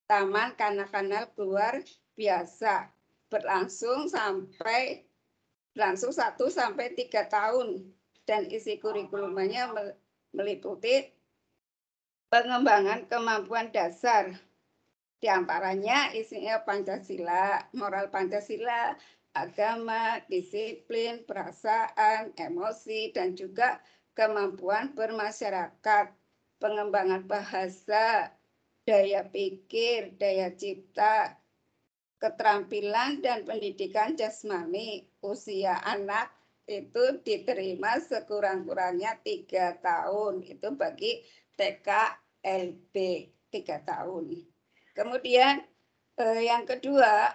Taman Kanak-kanak Luar Biasa berlangsung 1 sampai 3 tahun dan isi kurikulumnya meliputi pengembangan kemampuan dasar. Di antaranya isinya Pancasila, moral Pancasila, agama, disiplin, perasaan, emosi, dan juga kemampuan bermasyarakat, pengembangan bahasa, daya pikir, daya cipta, keterampilan dan pendidikan jasmani. Usia anak itu diterima sekurang-kurangnya 3 tahun. Itu bagi TK LB 3 tahun. Kemudian yang kedua,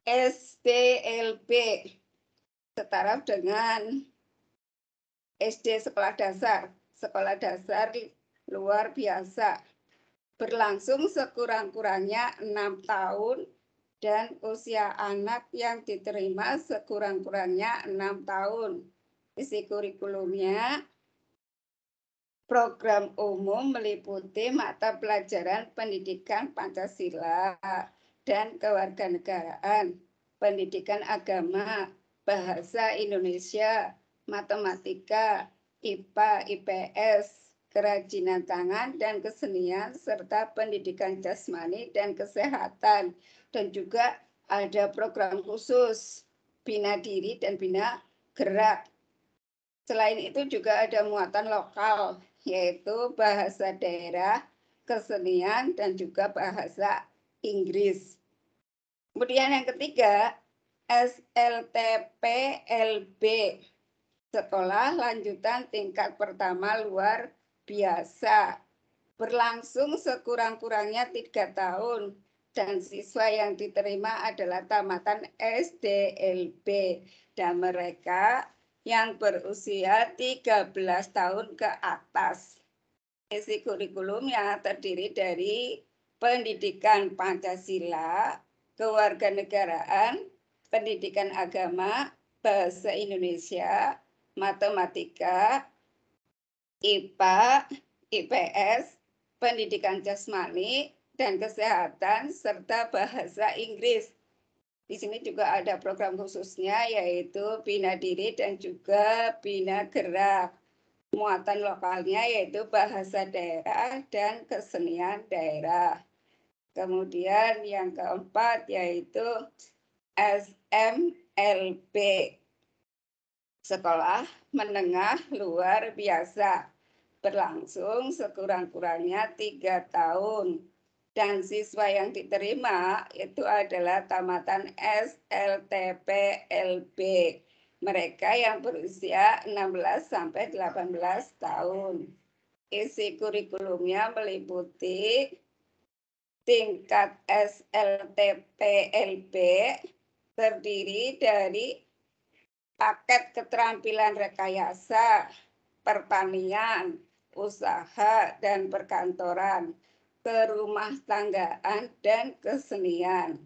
SDLB setara dengan SD sekolah dasar luar biasa, berlangsung sekurang-kurangnya 6 tahun dan usia anak yang diterima sekurang-kurangnya 6 tahun. Isi kurikulumnya program umum meliputi mata pelajaran pendidikan Pancasila dan kewarganegaraan, pendidikan agama, bahasa Indonesia, matematika, IPA, IPS, kerajinan tangan dan kesenian, serta pendidikan jasmani dan kesehatan. Dan juga ada program khusus bina diri dan bina gerak. Selain itu juga ada muatan lokal, yaitu bahasa daerah, kesenian, dan juga bahasa Inggris. Kemudian yang ketiga, SLTPLB, Sekolah Lanjutan Tingkat Pertama Luar Biasa, berlangsung sekurang-kurangnya 3 tahun, dan siswa yang diterima adalah tamatan SDLB, dan mereka yang berusia 13 tahun ke atas. Isi kurikulumnya terdiri dari pendidikan Pancasila, kewarganegaraan, pendidikan agama, bahasa Indonesia, matematika, IPA, IPS, pendidikan jasmani dan kesehatan, serta bahasa Inggris. Di sini juga ada program khususnya, yaitu bina diri dan juga bina gerak. Muatan lokalnya yaitu bahasa daerah dan kesenian daerah. Kemudian yang keempat yaitu SMLB, Sekolah Menengah Luar Biasa, berlangsung sekurang-kurangnya 3 tahun. Dan siswa yang diterima itu adalah tamatan SLTPLB. Mereka yang berusia 16 sampai 18 tahun. Isi kurikulumnya meliputi tingkat SLTPLB terdiri dari paket keterampilan rekayasa, pertanian, usaha dan perkantoran, kerumah tanggaan, dan kesenian.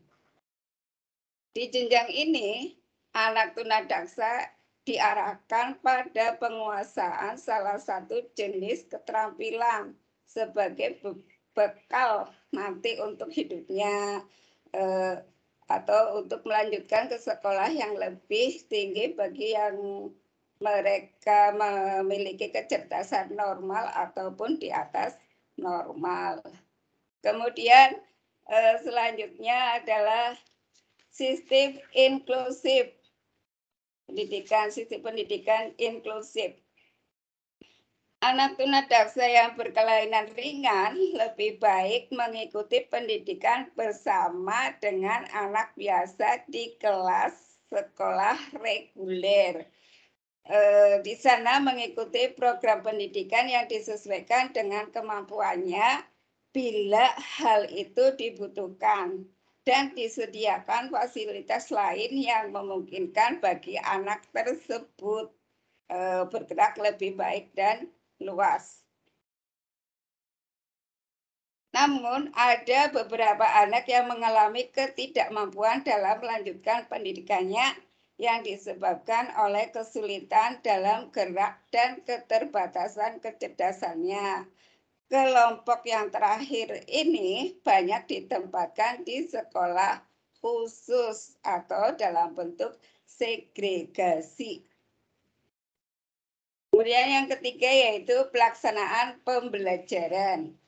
Di jenjang ini, anak tunadaksa diarahkan pada penguasaan salah satu jenis keterampilan sebagai bekal nanti untuk hidupnya atau untuk melanjutkan ke sekolah yang lebih tinggi bagi yang mereka memiliki kecerdasan normal ataupun di atas normal. Kemudian selanjutnya adalah sistem inklusif, sistem pendidikan inklusif. Anak tunadaksa yang berkelainan ringan lebih baik mengikuti pendidikan bersama dengan anak biasa di kelas sekolah reguler. Di sana mengikuti program pendidikan yang disesuaikan dengan kemampuannya bila hal itu dibutuhkan, dan disediakan fasilitas lain yang memungkinkan bagi anak tersebut bergerak lebih baik dan luas. Namun ada beberapa anak yang mengalami ketidakmampuan dalam melanjutkan pendidikannya yang disebabkan oleh kesulitan dalam gerak dan keterbatasan kecerdasannya. kelompok yang terakhir ini banyak ditempatkan di sekolah khusus atau dalam bentuk segregasi. Kemudian yang ketiga yaitu pelaksanaan pembelajaran.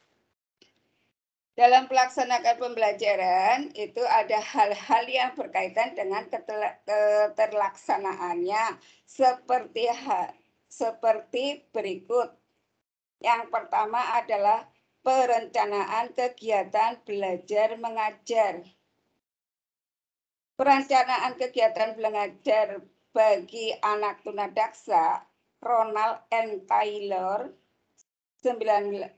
Dalam pelaksanakan pembelajaran itu ada hal-hal yang berkaitan dengan keterlaksanaannya seperti berikut. Yang pertama adalah perencanaan kegiatan belajar mengajar. Perencanaan kegiatan belajar bagi anak tunadaksa Ronald N. Taylor 1984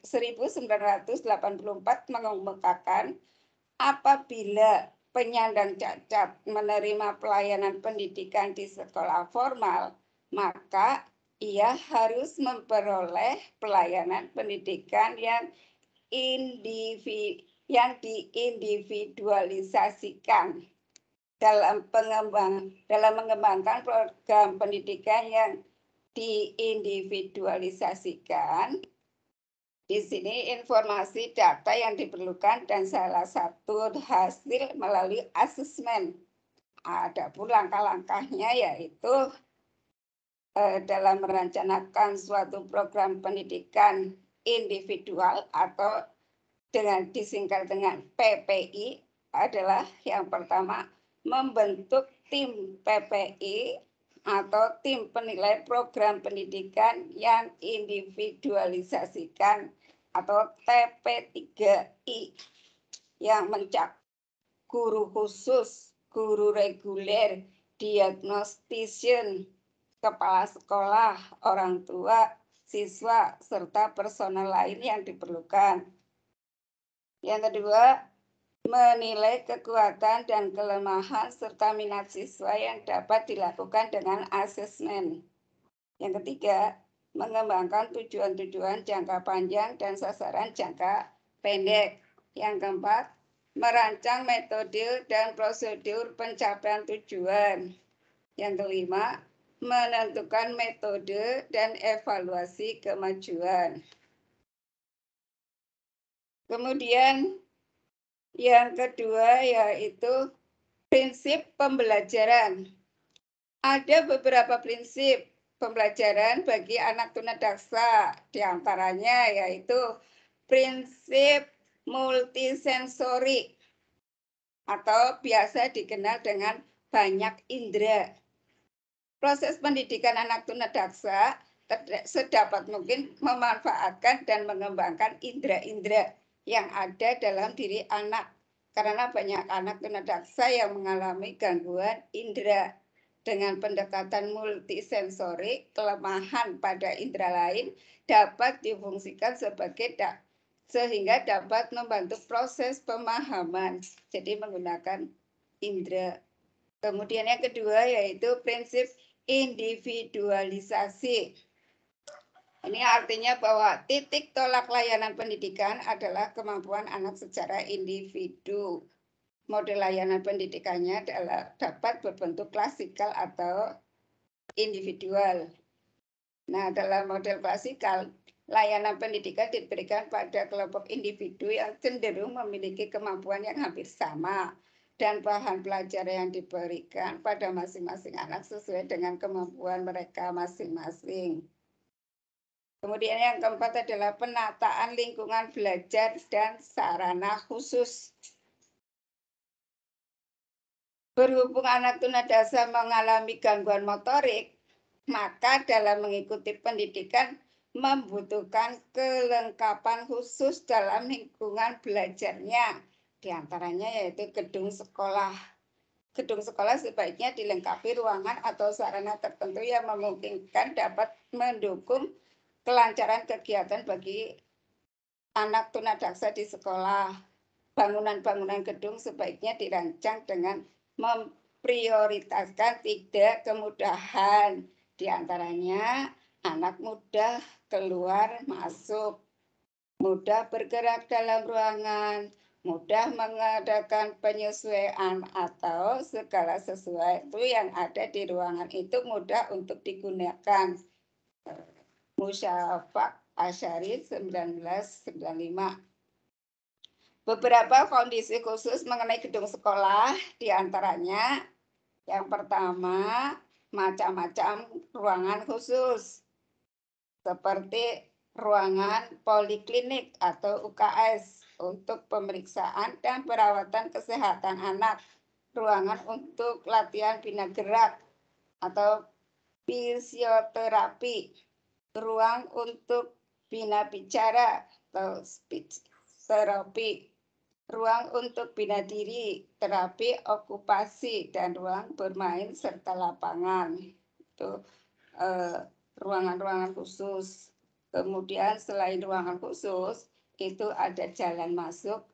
mengemukakan apabila penyandang cacat menerima pelayanan pendidikan di sekolah formal, maka ia harus memperoleh pelayanan pendidikan yang diindividualisasikan dalam mengembangkan program pendidikan yang diindividualisasikan. Di sini informasi data yang diperlukan dan salah satu hasil melalui asesmen. Ada pun langkah-langkahnya yaitu dalam merencanakan suatu program pendidikan individual atau dengan disingkat dengan PPI adalah yang pertama membentuk tim PPI atau tim penilai program pendidikan yang individualisasikan atau TP3I yang mencakup guru khusus, guru reguler, diagnostician, kepala sekolah, orang tua, siswa, serta personel lain yang diperlukan. Yang kedua, menilai kekuatan dan kelemahan serta minat siswa yang dapat dilakukan dengan asesmen. Yang ketiga, mengembangkan tujuan-tujuan jangka panjang dan sasaran jangka pendek. Yang keempat, merancang metode dan prosedur pencapaian tujuan. Yang kelima, menentukan metode dan evaluasi kemajuan. Kemudian yang kedua yaitu prinsip pembelajaran. Ada beberapa prinsip pembelajaran bagi anak tunadaksa, diantaranya yaitu prinsip multisensori atau biasa dikenal dengan banyak indera. Proses pendidikan anak tunadaksa sedapat mungkin memanfaatkan dan mengembangkan indera-indera yang ada dalam diri anak. Karena banyak anak tunadaksa yang mengalami gangguan indera. Dengan pendekatan multisensori, kelemahan pada indera lain dapat difungsikan sehingga dapat membantu proses pemahaman. Jadi menggunakan indera. Kemudian yang kedua yaitu prinsip individualisasi. Ini artinya bahwa titik tolak layanan pendidikan adalah kemampuan anak secara individu. Model layanan pendidikannya dapat berbentuk klasikal atau individual. Nah, dalam model klasikal, layanan pendidikan diberikan pada kelompok individu yang cenderung memiliki kemampuan yang hampir sama dan bahan pelajaran yang diberikan pada masing-masing anak sesuai dengan kemampuan mereka masing-masing. Kemudian yang keempat adalah penataan lingkungan belajar dan sarana khusus. Berhubung anak tunadaksa mengalami gangguan motorik, maka dalam mengikuti pendidikan membutuhkan kelengkapan khusus dalam lingkungan belajarnya. Di antaranya yaitu gedung sekolah. Gedung sekolah sebaiknya dilengkapi ruangan atau sarana tertentu yang memungkinkan dapat mendukung kelancaran kegiatan bagi anak tunadaksa di sekolah. Bangunan-bangunan gedung sebaiknya dirancang dengan memprioritaskan 3 kemudahan. Di antaranya anak mudah keluar masuk, mudah bergerak dalam ruangan, mudah mengadakan penyesuaian atau segala sesuatu yang ada di ruangan itu mudah untuk digunakan. Musyafak Asyari 1995. Beberapa kondisi khusus mengenai gedung sekolah, diantaranya yang pertama, macam-macam ruangan khusus, seperti ruangan poliklinik atau UKS untuk pemeriksaan dan perawatan kesehatan anak, ruangan untuk latihan bina gerak atau fisioterapi, ruang untuk bina bicara atau speech therapy, ruang untuk bina diri, terapi okupasi, dan ruang bermain serta lapangan. Itu ruangan-ruangan khusus. Kemudian selain ruangan khusus, itu ada jalan masuk.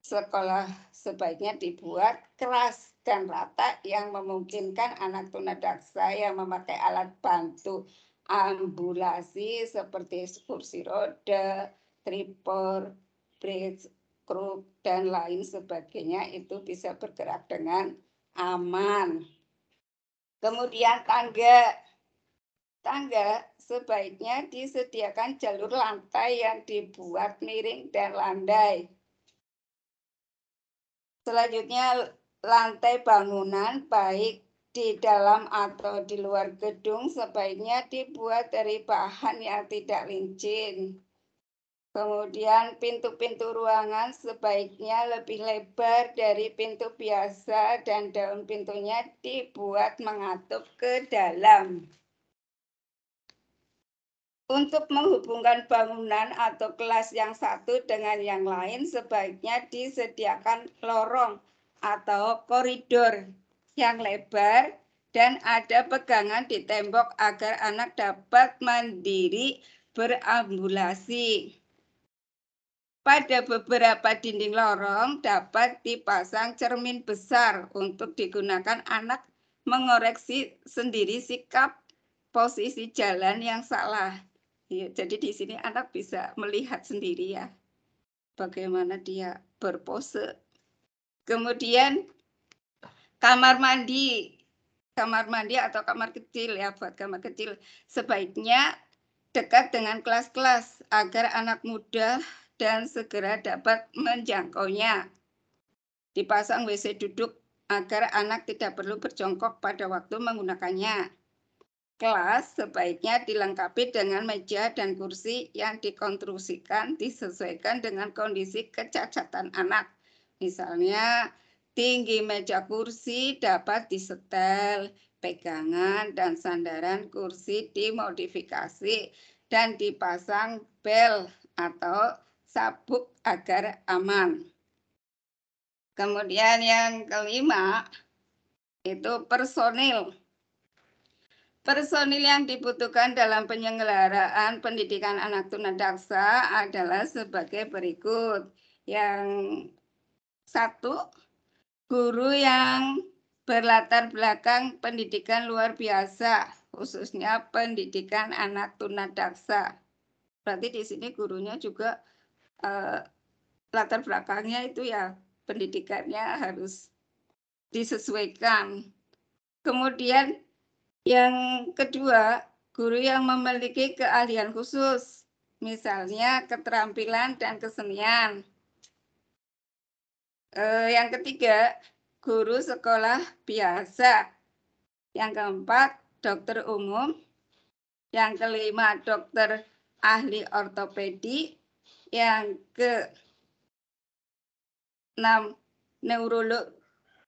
Sekolah sebaiknya dibuat keras dan rata yang memungkinkan anak tunadaksa yang memakai alat bantu ambulasi seperti kursi roda, tripod, bridge, kruk, dan lain sebagainya itu bisa bergerak dengan aman. Kemudian tangga sebaiknya disediakan jalur lantai yang dibuat miring dan landai. Selanjutnya, lantai bangunan baik di dalam atau di luar gedung sebaiknya dibuat dari bahan yang tidak licin. Kemudian pintu-pintu ruangan sebaiknya lebih lebar dari pintu biasa dan daun pintunya dibuat mengatup ke dalam. Untuk menghubungkan bangunan atau kelas yang satu dengan yang lain sebaiknya disediakan lorong atau koridor yang lebar dan ada pegangan di tembok agar anak dapat mandiri berambulasi. Pada beberapa dinding lorong dapat dipasang cermin besar untuk digunakan anak mengoreksi sendiri sikap posisi jalan yang salah. Ya, jadi di sini anak bisa melihat sendiri ya bagaimana dia berpose. Kemudian kamar mandi atau kamar kecil ya, buat kamar kecil sebaiknya dekat dengan kelas-kelas agar anak muda dan segera dapat menjangkaunya. Dipasang WC duduk agar anak tidak perlu berjongkok pada waktu menggunakannya. Kelas sebaiknya dilengkapi dengan meja dan kursi yang dikonstruksikan disesuaikan dengan kondisi kecacatan anak. Misalnya, tinggi meja kursi dapat disetel, pegangan dan sandaran kursi dimodifikasi, dan dipasang bel atau sabuk agar aman. Kemudian yang kelima, itu personil. Personil yang dibutuhkan dalam penyelenggaraan pendidikan anak tunadaksa adalah sebagai berikut. Yang satu, guru yang berlatar belakang pendidikan luar biasa, khususnya pendidikan anak tunadaksa. Berarti di sini gurunya juga latar belakangnya itu ya pendidikannya harus disesuaikan. Kemudian yang kedua, guru yang memiliki keahlian khusus, misalnya keterampilan dan kesenian. Yang ketiga, guru sekolah biasa. Yang keempat, dokter umum. Yang kelima, dokter ahli ortopedi. Yang keenam, neurolog.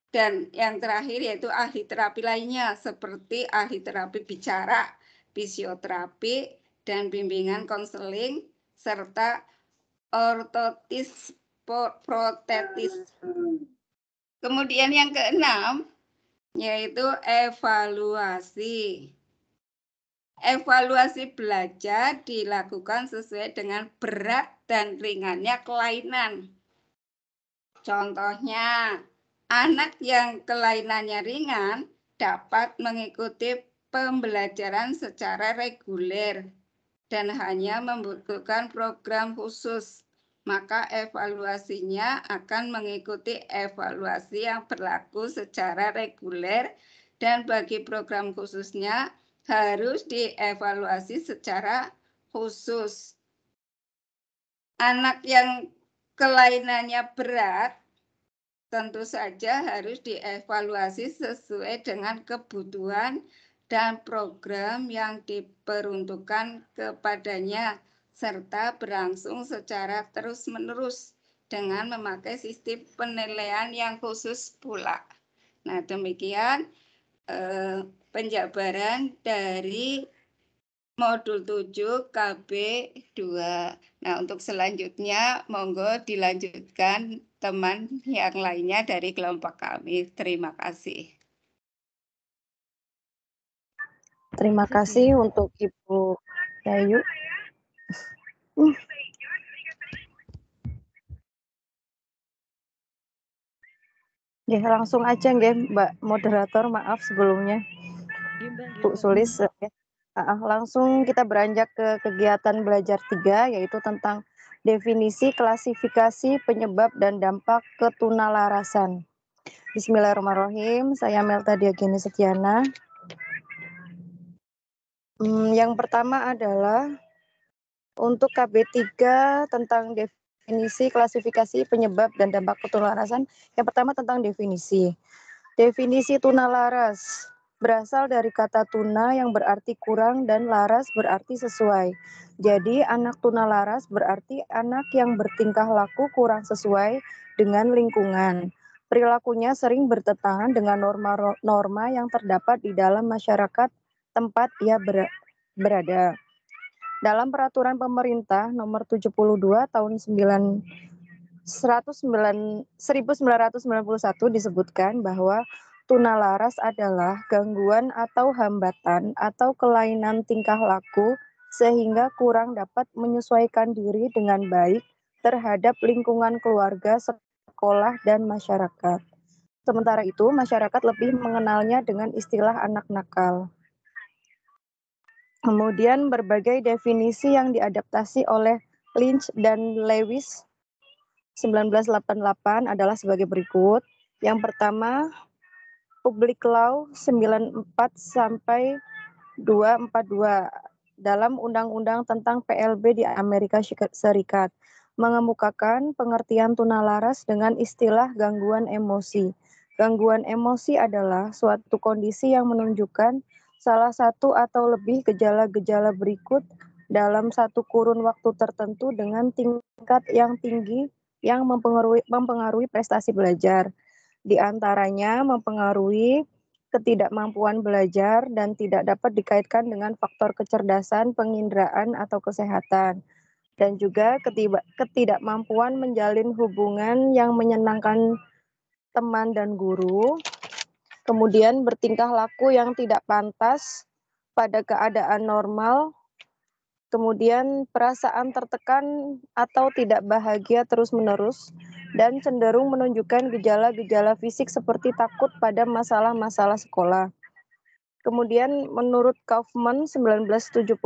Dan yang terakhir yaitu ahli terapi lainnya seperti ahli terapi bicara, fisioterapi, dan bimbingan konseling, serta ortotis protetis. Kemudian yang keenam yaitu evaluasi. Evaluasi belajar dilakukan sesuai dengan berat dan ringannya kelainan. Contohnya, anak yang kelainannya ringan dapat mengikuti pembelajaran secara reguler dan hanya membutuhkan program khusus, maka evaluasinya akan mengikuti evaluasi yang berlaku secara reguler dan bagi program khususnya harus dievaluasi secara khusus. Anak yang kelainannya berat tentu saja harus dievaluasi sesuai dengan kebutuhan dan program yang diperuntukkan kepadanya, serta berlangsung secara terus-menerus dengan memakai sistem penilaian yang khusus pula. Nah, demikian penjabaran dari modul 7 KB 2. Nah, untuk selanjutnya monggo dilanjutkan teman yang lainnya dari kelompok kami. Terima kasih. Terima kasih untuk Ibu Yayu. Ya, langsung aja nggih Mbak moderator, maaf sebelumnya. Bu Sulis ya. Langsung kita beranjak ke kegiatan belajar 3 yaitu tentang definisi, klasifikasi, penyebab dan dampak ketunalarasan. Bismillahirrahmanirrahim. Saya Melta Diagini Setiana. Yang pertama adalah untuk KB 3 tentang definisi, klasifikasi, penyebab dan dampak ketunalarasan. Yang pertama tentang definisi. Definisi tunalaras berasal dari kata tuna yang berarti kurang dan laras berarti sesuai. Jadi anak tunalaras berarti anak yang bertingkah laku kurang sesuai dengan lingkungan. Perilakunya sering bertentangan dengan norma-norma yang terdapat di dalam masyarakat tempat ia berada. Dalam peraturan pemerintah nomor 72 tahun 1991 disebutkan bahwa tunalaras adalah gangguan atau hambatan atau kelainan tingkah laku sehingga kurang dapat menyesuaikan diri dengan baik terhadap lingkungan keluarga, sekolah, dan masyarakat. Sementara itu, masyarakat lebih mengenalnya dengan istilah anak nakal. Kemudian berbagai definisi yang diadaptasi oleh Lynch dan Lewis 1988 adalah sebagai berikut. Yang pertama, Public Law 94 sampai 242 dalam Undang-Undang tentang PLB di Amerika Serikat mengemukakan pengertian tunalaras dengan istilah gangguan emosi. Gangguan emosi adalah suatu kondisi yang menunjukkan salah satu atau lebih gejala-gejala berikut dalam satu kurun waktu tertentu dengan tingkat yang tinggi yang mempengaruhi prestasi belajar. Di antaranya mempengaruhi ketidakmampuan belajar dan tidak dapat dikaitkan dengan faktor kecerdasan, penginderaan, atau kesehatan. Dan juga ketidakmampuan menjalin hubungan yang menyenangkan teman dan guru. Kemudian bertingkah laku yang tidak pantas pada keadaan normal. Kemudian perasaan tertekan atau tidak bahagia terus-menerus dan cenderung menunjukkan gejala-gejala fisik seperti takut pada masalah-masalah sekolah. Kemudian menurut Kaufman 1977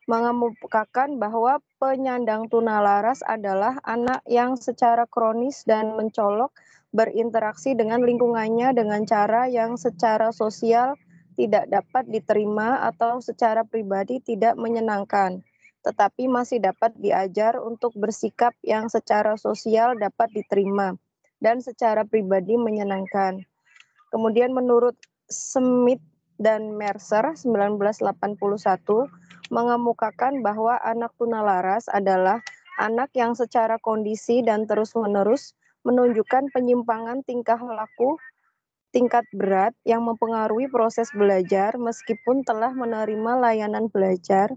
mengemukakan bahwa penyandang tunalaras adalah anak yang secara kronis dan mencolok berinteraksi dengan lingkungannya dengan cara yang secara sosial tidak dapat diterima atau secara pribadi tidak menyenangkan, tetapi masih dapat diajar untuk bersikap yang secara sosial dapat diterima dan secara pribadi menyenangkan. Kemudian menurut Smith dan Mercer 1981 mengemukakan bahwa anak tunalaras adalah anak yang secara kondisi dan terus-menerus menunjukkan penyimpangan tingkah laku tingkat berat yang mempengaruhi proses belajar meskipun telah menerima layanan belajar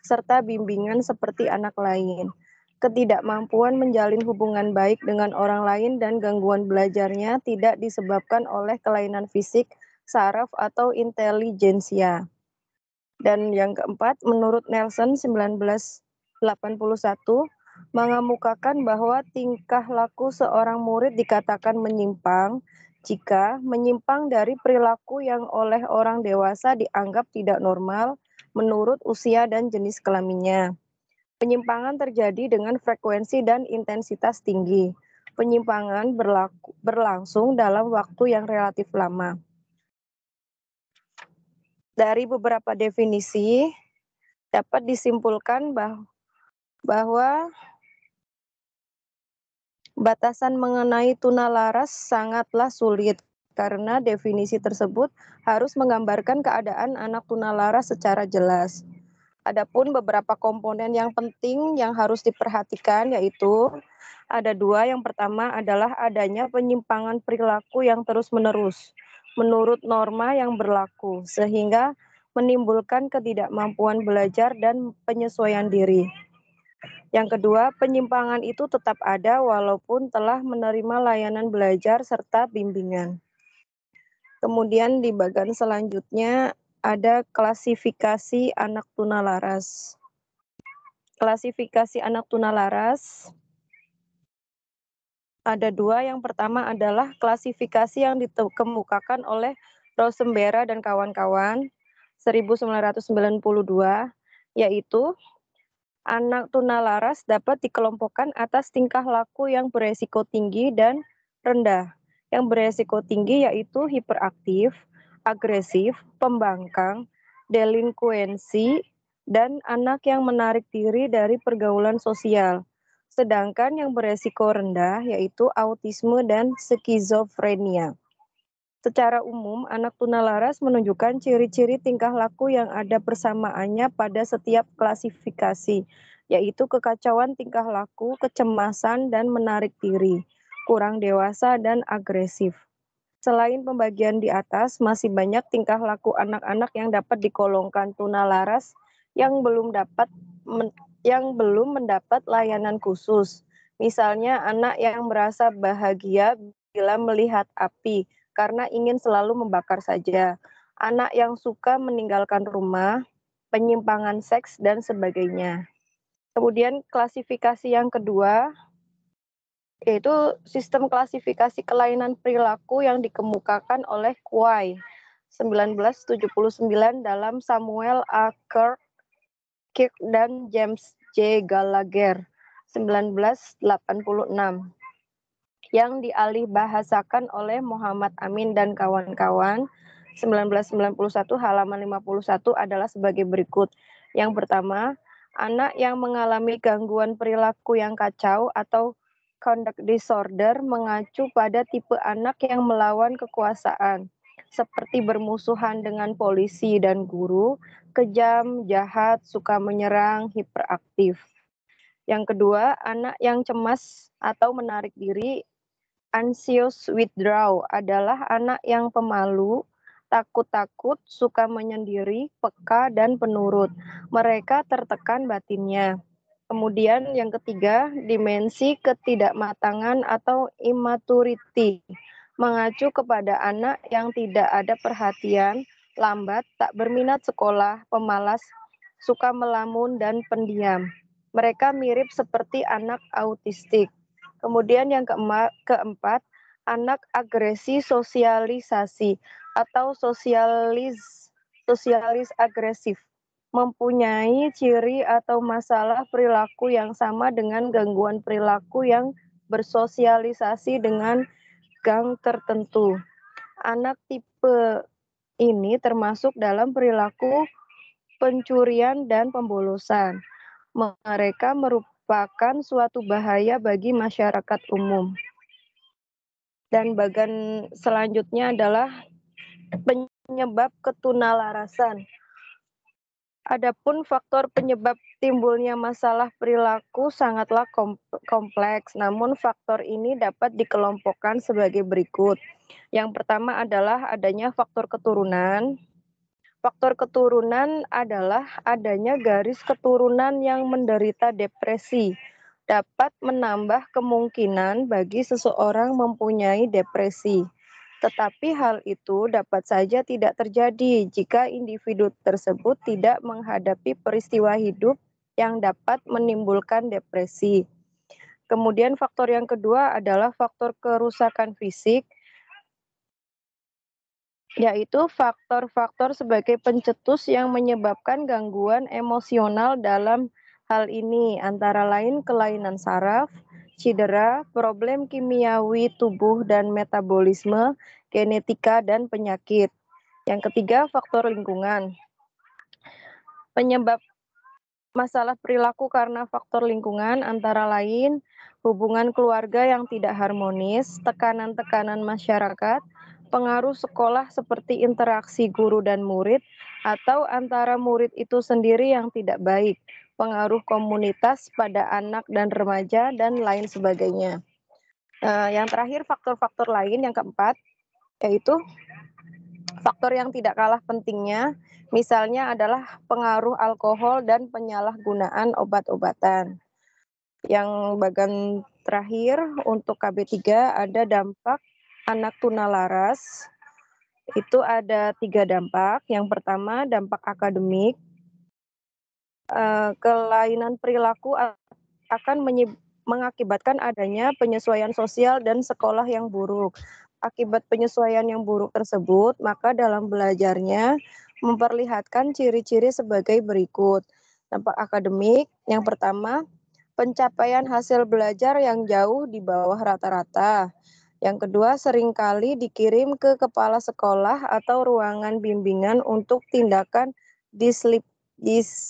serta bimbingan seperti anak lain. Ketidakmampuan menjalin hubungan baik dengan orang lain dan gangguan belajarnya tidak disebabkan oleh kelainan fisik, saraf, atau intelijensia. Dan yang keempat, menurut Nelson 1981, mengemukakan bahwa tingkah laku seorang murid dikatakan menyimpang jika menyimpang dari perilaku yang oleh orang dewasa dianggap tidak normal menurut usia dan jenis kelaminnya. Penyimpangan terjadi dengan frekuensi dan intensitas tinggi. Penyimpangan berlangsung dalam waktu yang relatif lama. Dari beberapa definisi, dapat disimpulkan bahwa Batasan mengenai tunalaras sangatlah sulit karena definisi tersebut harus menggambarkan keadaan anak tunalaras secara jelas. Adapun beberapa komponen yang penting yang harus diperhatikan yaitu ada dua. Yang pertama adalah adanya penyimpangan perilaku yang terus-menerus menurut norma yang berlaku sehingga menimbulkan ketidakmampuan belajar dan penyesuaian diri. Yang kedua, penyimpangan itu tetap ada walaupun telah menerima layanan belajar serta bimbingan. Kemudian di bagian selanjutnya ada klasifikasi anak tunalaras. Klasifikasi anak tunalaras ada dua. Yang pertama adalah klasifikasi yang dikemukakan oleh Rosenberg dan kawan-kawan 1992, yaitu anak tunalaras dapat dikelompokkan atas tingkah laku yang beresiko tinggi dan rendah. Yang beresiko tinggi yaitu hiperaktif, agresif, pembangkang, delinkuensi, dan anak yang menarik diri dari pergaulan sosial. Sedangkan yang beresiko rendah yaitu autisme dan skizofrenia. Secara umum, anak tunalaras menunjukkan ciri-ciri tingkah laku yang ada persamaannya pada setiap klasifikasi, yaitu kekacauan tingkah laku, kecemasan, dan menarik diri, kurang dewasa, dan agresif. Selain pembagian di atas, masih banyak tingkah laku anak-anak yang dapat digolongkan tunalaras yang belum mendapat layanan khusus. Misalnya anak yang merasa bahagia bila melihat api karena ingin selalu membakar saja, anak yang suka meninggalkan rumah, penyimpangan seks, dan sebagainya. Kemudian klasifikasi yang kedua, yaitu sistem klasifikasi kelainan perilaku yang dikemukakan oleh Quay 1979 dalam Samuel A. Kirk dan James J. Gallagher 1986 yang dialih bahasakan oleh Muhammad Amin dan kawan-kawan 1991 halaman 51 adalah sebagai berikut. Yang pertama, anak yang mengalami gangguan perilaku yang kacau atau conduct disorder mengacu pada tipe anak yang melawan kekuasaan, seperti bermusuhan dengan polisi dan guru, kejam, jahat, suka menyerang, hiperaktif. Yang kedua, anak yang cemas atau menarik diri, anxious withdraw, adalah anak yang pemalu, takut-takut, suka menyendiri, peka, dan penurut. Mereka tertekan batinnya. Kemudian yang ketiga, dimensi ketidakmatangan atau immaturity, mengacu kepada anak yang tidak ada perhatian, lambat, tak berminat sekolah, pemalas, suka melamun, dan pendiam. Mereka mirip seperti anak autistik. Kemudian yang keempat, anak agresi sosialisasi atau sosialis agresif, mempunyai ciri atau masalah perilaku yang sama dengan gangguan perilaku yang bersosialisasi dengan gang tertentu. Anak tipe ini termasuk dalam perilaku pencurian dan pembolosan. Mereka merupakan suatu bahaya bagi masyarakat umum. Dan bagian selanjutnya adalah penyebab ketunalarasan. Adapun faktor penyebab timbulnya masalah perilaku sangatlah kompleks, namun faktor ini dapat dikelompokkan sebagai berikut. Yang pertama adalah adanya faktor keturunan. Faktor keturunan adalah adanya garis keturunan yang menderita depresi. Dapat menambah kemungkinan bagi seseorang mempunyai depresi. Tetapi hal itu dapat saja tidak terjadi jika individu tersebut tidak menghadapi peristiwa hidup yang dapat menimbulkan depresi. Kemudian faktor yang kedua adalah faktor kerusakan fisik, yaitu faktor-faktor sebagai pencetus yang menyebabkan gangguan emosional dalam hal ini, antara lain kelainan saraf, cedera, problem kimiawi tubuh dan metabolisme, genetika, dan penyakit. Yang ketiga, faktor lingkungan. Penyebab masalah perilaku karena faktor lingkungan antara lain hubungan keluarga yang tidak harmonis, tekanan-tekanan masyarakat, pengaruh sekolah seperti interaksi guru dan murid, atau antara murid itu sendiri yang tidak baik, pengaruh komunitas pada anak dan remaja, dan lain sebagainya. Yang terakhir, faktor-faktor lain yang keempat, yaitu faktor yang tidak kalah pentingnya, misalnya adalah pengaruh alkohol dan penyalahgunaan obat-obatan. Yang bagian terakhir untuk KB3 ada dampak anak tunalaras. Itu ada 3 dampak. Yang pertama dampak akademik. Kelainan perilaku akan mengakibatkan adanya penyesuaian sosial dan sekolah yang buruk. Akibat penyesuaian yang buruk tersebut, maka dalam belajarnya memperlihatkan ciri-ciri sebagai berikut. Dampak akademik, yang pertama, pencapaian hasil belajar yang jauh di bawah rata-rata. Yang kedua, seringkali dikirim ke kepala sekolah atau ruangan bimbingan untuk tindakan disipliner.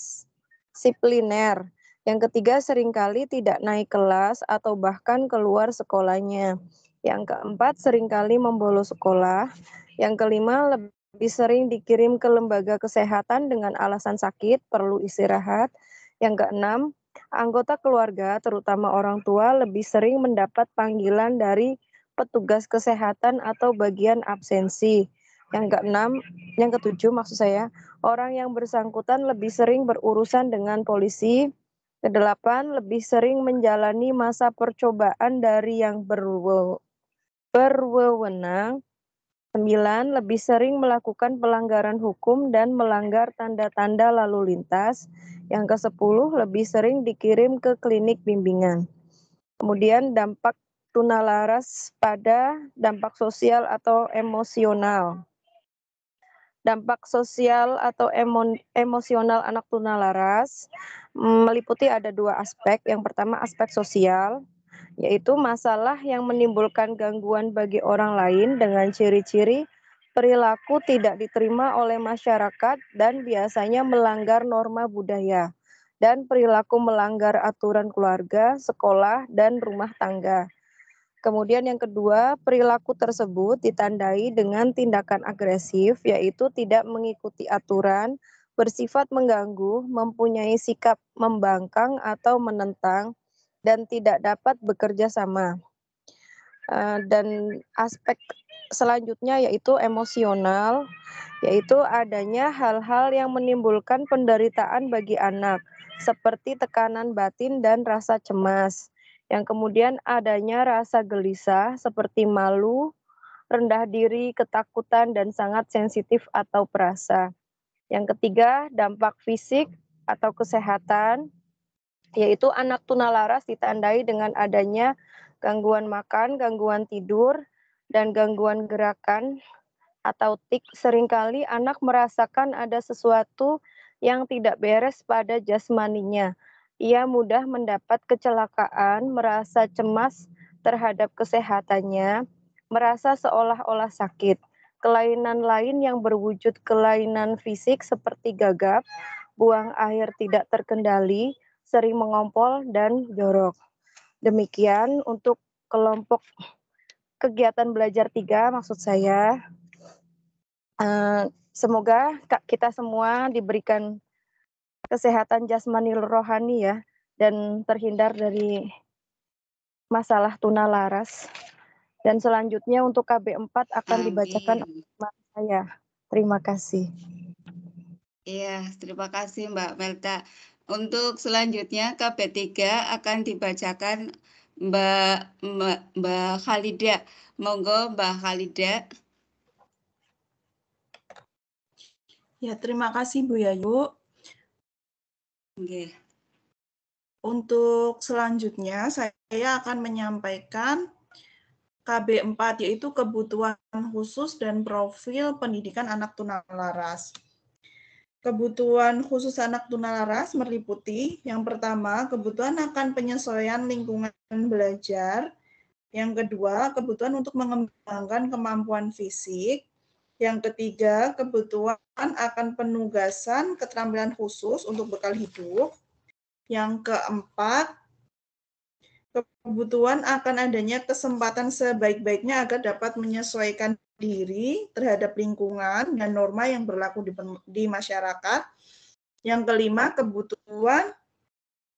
Yang ketiga, seringkali tidak naik kelas atau bahkan keluar sekolahnya. Yang keempat, seringkali membolos sekolah. Yang kelima, lebih sering dikirim ke lembaga kesehatan dengan alasan sakit, perlu istirahat. Yang keenam, anggota keluarga, terutama orang tua, lebih sering mendapat panggilan dari petugas kesehatan atau bagian absensi. Yang ketujuh maksud saya, orang yang bersangkutan lebih sering berurusan dengan polisi. Kedelapan, lebih sering menjalani masa percobaan dari yang berwenang. 9, lebih sering melakukan pelanggaran hukum dan melanggar tanda-tanda lalu lintas. Yang ke-10, lebih sering dikirim ke klinik bimbingan. Kemudian dampak tunalaras pada dampak sosial atau emosional. Dampak sosial atau emosional anak tunalaras meliputi ada 2 aspek. Yang pertama aspek sosial, yaitu masalah yang menimbulkan gangguan bagi orang lain dengan ciri-ciri perilaku tidak diterima oleh masyarakat dan biasanya melanggar norma budaya, dan perilaku melanggar aturan keluarga, sekolah, dan rumah tangga. Kemudian yang kedua, perilaku tersebut ditandai dengan tindakan agresif, yaitu tidak mengikuti aturan, bersifat mengganggu, mempunyai sikap membangkang atau menentang, dan tidak dapat bekerja sama. Dan aspek selanjutnya yaitu emosional, yaitu adanya hal-hal yang menimbulkan penderitaan bagi anak, seperti tekanan batin dan rasa cemas. Yang kemudian adanya rasa gelisah seperti malu, rendah diri, ketakutan, dan sangat sensitif atau perasa. Yang ketiga, dampak fisik atau kesehatan, yaitu anak tunalaras ditandai dengan adanya gangguan makan, gangguan tidur, dan gangguan gerakan atau tik. Seringkali anak merasakan ada sesuatu yang tidak beres pada jasmaninya. Ia mudah mendapat kecelakaan, merasa cemas terhadap kesehatannya, merasa seolah-olah sakit. Kelainan lain yang berwujud kelainan fisik seperti gagap, buang air tidak terkendali, sering mengompol, dan jorok. Demikian untuk kelompok kegiatan belajar 3 maksud saya. Semoga kita semua diberikan kesehatan jasmani rohani ya, dan terhindar dari masalah tunalaras. Dan selanjutnya untuk KB4 akan dibacakan oleh saya. Terima kasih. Iya, terima kasih Mbak Melda. Untuk selanjutnya KB3 akan dibacakan Mbak Khalida. Monggo Mbak Khalida. Ya, terima kasih Bu Yayu. Okay. Untuk selanjutnya saya akan menyampaikan KB4, yaitu kebutuhan khusus dan profil pendidikan anak tunalaras. Kebutuhan khusus anak tunalaras meliputi yang pertama, kebutuhan akan penyesuaian lingkungan belajar. Yang kedua, kebutuhan untuk mengembangkan kemampuan fisik. Yang ketiga, kebutuhan akan penugasan keterampilan khusus untuk bekal hidup. Yang keempat, Kebutuhan akan adanya kesempatan sebaik-baiknya agar dapat menyesuaikan diri terhadap lingkungan dan norma yang berlaku di masyarakat. Yang kelima, kebutuhan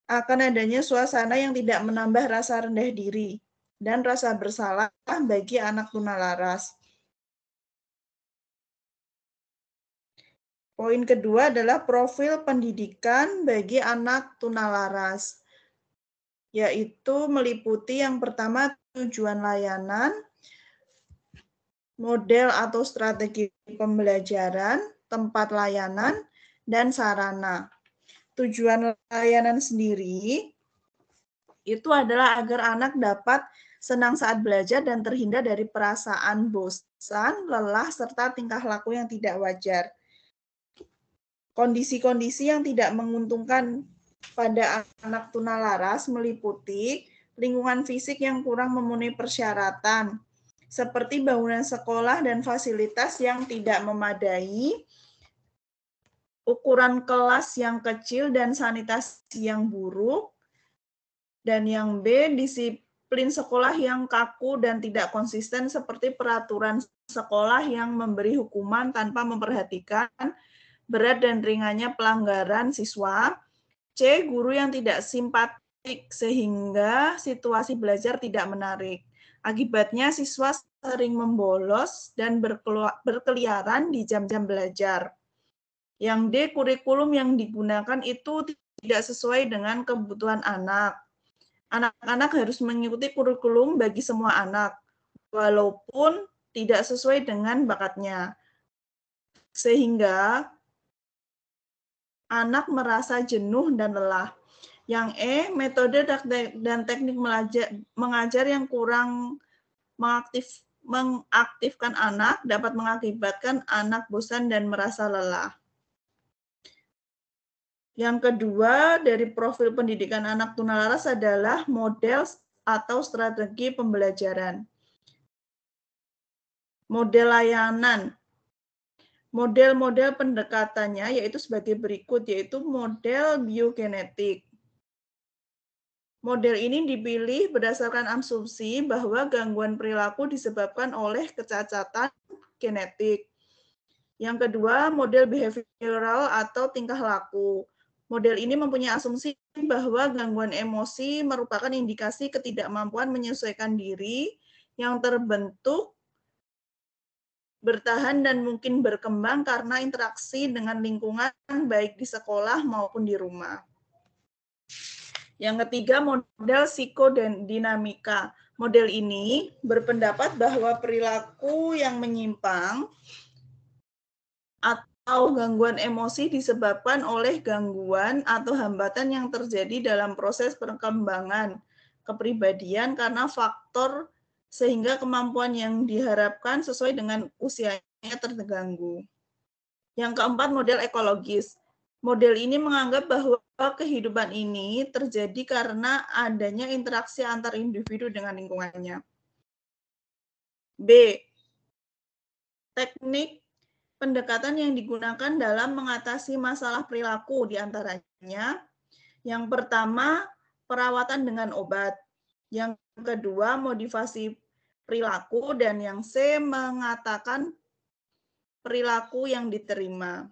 akan adanya suasana yang tidak menambah rasa rendah diri dan rasa bersalah bagi anak tunalaras. Poin kedua adalah profil pendidikan bagi anak tunalaras, yaitu meliputi yang pertama tujuan layanan, model atau strategi pembelajaran, tempat layanan, dan sarana. Tujuan layanan sendiri itu adalah agar anak dapat senang saat belajar dan terhindar dari perasaan bosan, lelah, serta tingkah laku yang tidak wajar. Kondisi-kondisi yang tidak menguntungkan pada anak tunalaras meliputi lingkungan fisik yang kurang memenuhi persyaratan, seperti bangunan sekolah dan fasilitas yang tidak memadai, ukuran kelas yang kecil dan sanitasi yang buruk, dan yang B, disiplin sekolah yang kaku dan tidak konsisten seperti peraturan sekolah yang memberi hukuman tanpa memperhatikan berat dan ringannya pelanggaran siswa. C, guru yang tidak simpatik sehingga situasi belajar tidak menarik. Akibatnya siswa sering membolos dan berkeliaran di jam-jam belajar. Yang D, kurikulum yang digunakan itu tidak sesuai dengan kebutuhan anak. Anak-anak harus mengikuti kurikulum bagi semua anak, walaupun tidak sesuai dengan bakatnya. Sehingga anak merasa jenuh dan lelah. Yang E, metode dan teknik mengajar yang kurang mengaktifkan anak dapat mengakibatkan anak bosan dan merasa lelah. Yang kedua dari profil pendidikan anak tunalaras adalah model atau strategi pembelajaran. Model layanan. Model-model pendekatannya yaitu sebagai berikut, yaitu model biogenetik. Model ini dipilih berdasarkan asumsi bahwa gangguan perilaku disebabkan oleh kecacatan genetik. Yang kedua, model behavioral atau tingkah laku. Model ini mempunyai asumsi bahwa gangguan emosi merupakan indikasi ketidakmampuan menyesuaikan diri yang terbentuk, bertahan, dan mungkin berkembang karena interaksi dengan lingkungan baik di sekolah maupun di rumah. Yang ketiga, model psikodinamika. Model ini berpendapat bahwa perilaku yang menyimpang atau gangguan emosi disebabkan oleh gangguan atau hambatan yang terjadi dalam proses perkembangan kepribadian karena faktor sehingga kemampuan yang diharapkan sesuai dengan usianya terganggu. Yang keempat, model ekologis. Model ini menganggap bahwa kehidupan ini terjadi karena adanya interaksi antar individu dengan lingkungannya. B, teknik pendekatan yang digunakan dalam mengatasi masalah perilaku diantaranya. Yang pertama, perawatan dengan obat. Yang kedua, motivasi perilaku. Dan yang C, mengatakan perilaku yang diterima.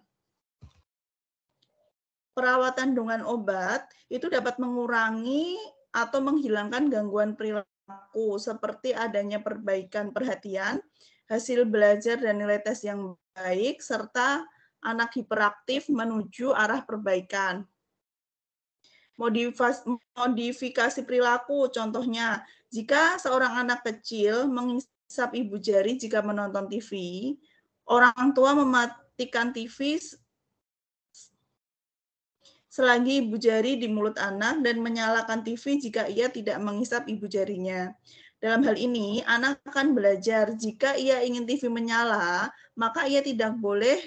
Perawatan dengan obat itu dapat mengurangi atau menghilangkan gangguan perilaku seperti adanya perbaikan perhatian, hasil belajar dan nilai tes yang baik, serta anak hiperaktif menuju arah perbaikan. Modifikasi perilaku, contohnya, jika seorang anak kecil mengisap ibu jari jika menonton TV, orang tua mematikan TV selagi ibu jari di mulut anak dan menyalakan TV jika ia tidak mengisap ibu jarinya. Dalam hal ini, anak akan belajar jika ia ingin TV menyala, maka ia tidak boleh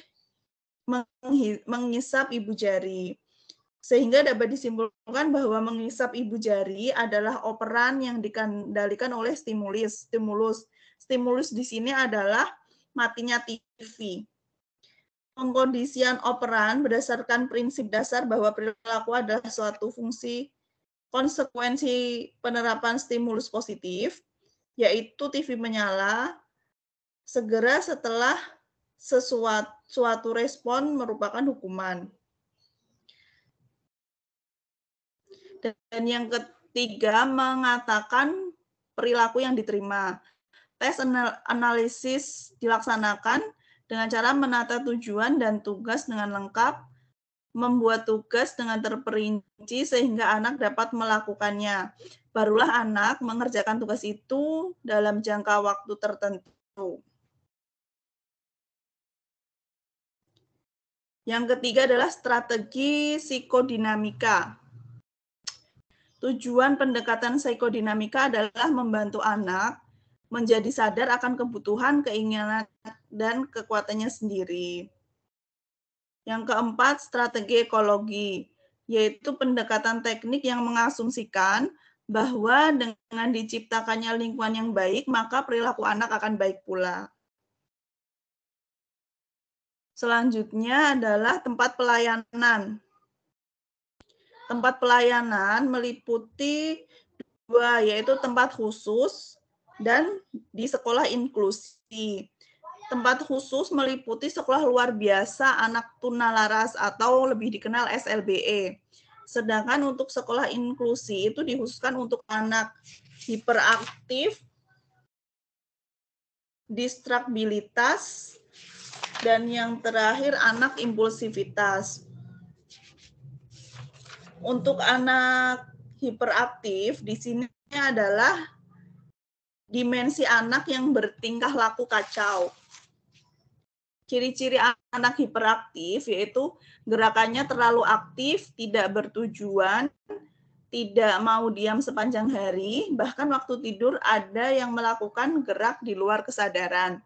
mengisap ibu jari. Sehingga dapat disimpulkan bahwa mengisap ibu jari adalah operan yang dikendalikan oleh stimulus. Stimulus di sini adalah matinya TV. Pengkondisian operan berdasarkan prinsip dasar bahwa perilaku adalah suatu fungsi konsekuensi penerapan stimulus positif, yaitu TV menyala segera setelah suatu respon merupakan hukuman. Dan yang ketiga, mengatakan perilaku yang diterima. Tes analisis dilaksanakan dengan cara menata tujuan dan tugas dengan lengkap, membuat tugas dengan terperinci sehingga anak dapat melakukannya. Barulah anak mengerjakan tugas itu dalam jangka waktu tertentu. Yang ketiga adalah strategi psikodinamika. Tujuan pendekatan psikodinamika adalah membantu anak menjadi sadar akan kebutuhan, keinginan, dan kekuatannya sendiri. Yang keempat, strategi ekologi, yaitu pendekatan teknik yang mengasumsikan bahwa dengan diciptakannya lingkungan yang baik, maka perilaku anak akan baik pula. Selanjutnya adalah tempat pelayanan. Tempat pelayanan meliputi dua, yaitu tempat khusus dan di sekolah inklusi. Tempat khusus meliputi sekolah luar biasa anak tunalaras atau lebih dikenal SLBE. Sedangkan untuk sekolah inklusi itu dikhususkan untuk anak hiperaktif, distrabilitas, dan yang terakhir anak impulsivitas. Untuk anak hiperaktif, di sini adalah dimensi anak yang bertingkah laku kacau. Ciri-ciri anak hiperaktif yaitu gerakannya terlalu aktif, tidak bertujuan, tidak mau diam sepanjang hari, bahkan waktu tidur ada yang melakukan gerak di luar kesadaran.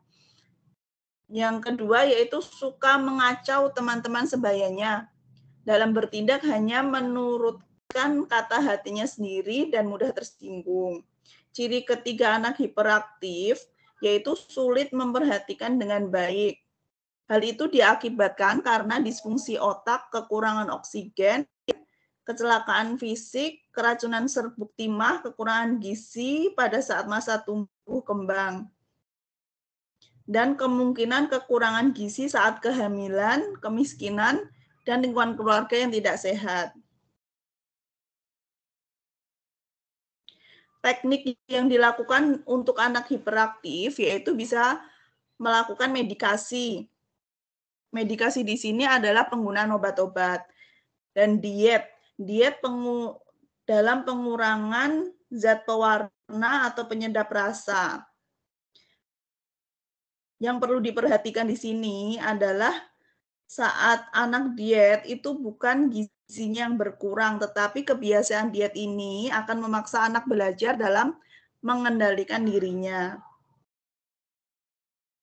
Yang kedua yaitu suka mengacau teman-teman sebayanya. Dalam bertindak hanya menurutkan kata hatinya sendiri dan mudah tersinggung. Ciri ketiga anak hiperaktif yaitu sulit memperhatikan dengan baik. Hal itu diakibatkan karena disfungsi otak, kekurangan oksigen, kecelakaan fisik, keracunan serbuk timah, kekurangan gizi pada saat masa tumbuh kembang, dan kemungkinan kekurangan gizi saat kehamilan, kemiskinan, dan lingkungan keluarga yang tidak sehat. Teknik yang dilakukan untuk anak hiperaktif yaitu bisa melakukan medikasi. Medikasi di sini adalah penggunaan obat-obat dan diet. Diet dalam pengurangan zat pewarna atau penyedap rasa. Yang perlu diperhatikan di sini adalah saat anak diet itu bukan gizinya yang berkurang, tetapi kebiasaan diet ini akan memaksa anak belajar dalam mengendalikan dirinya.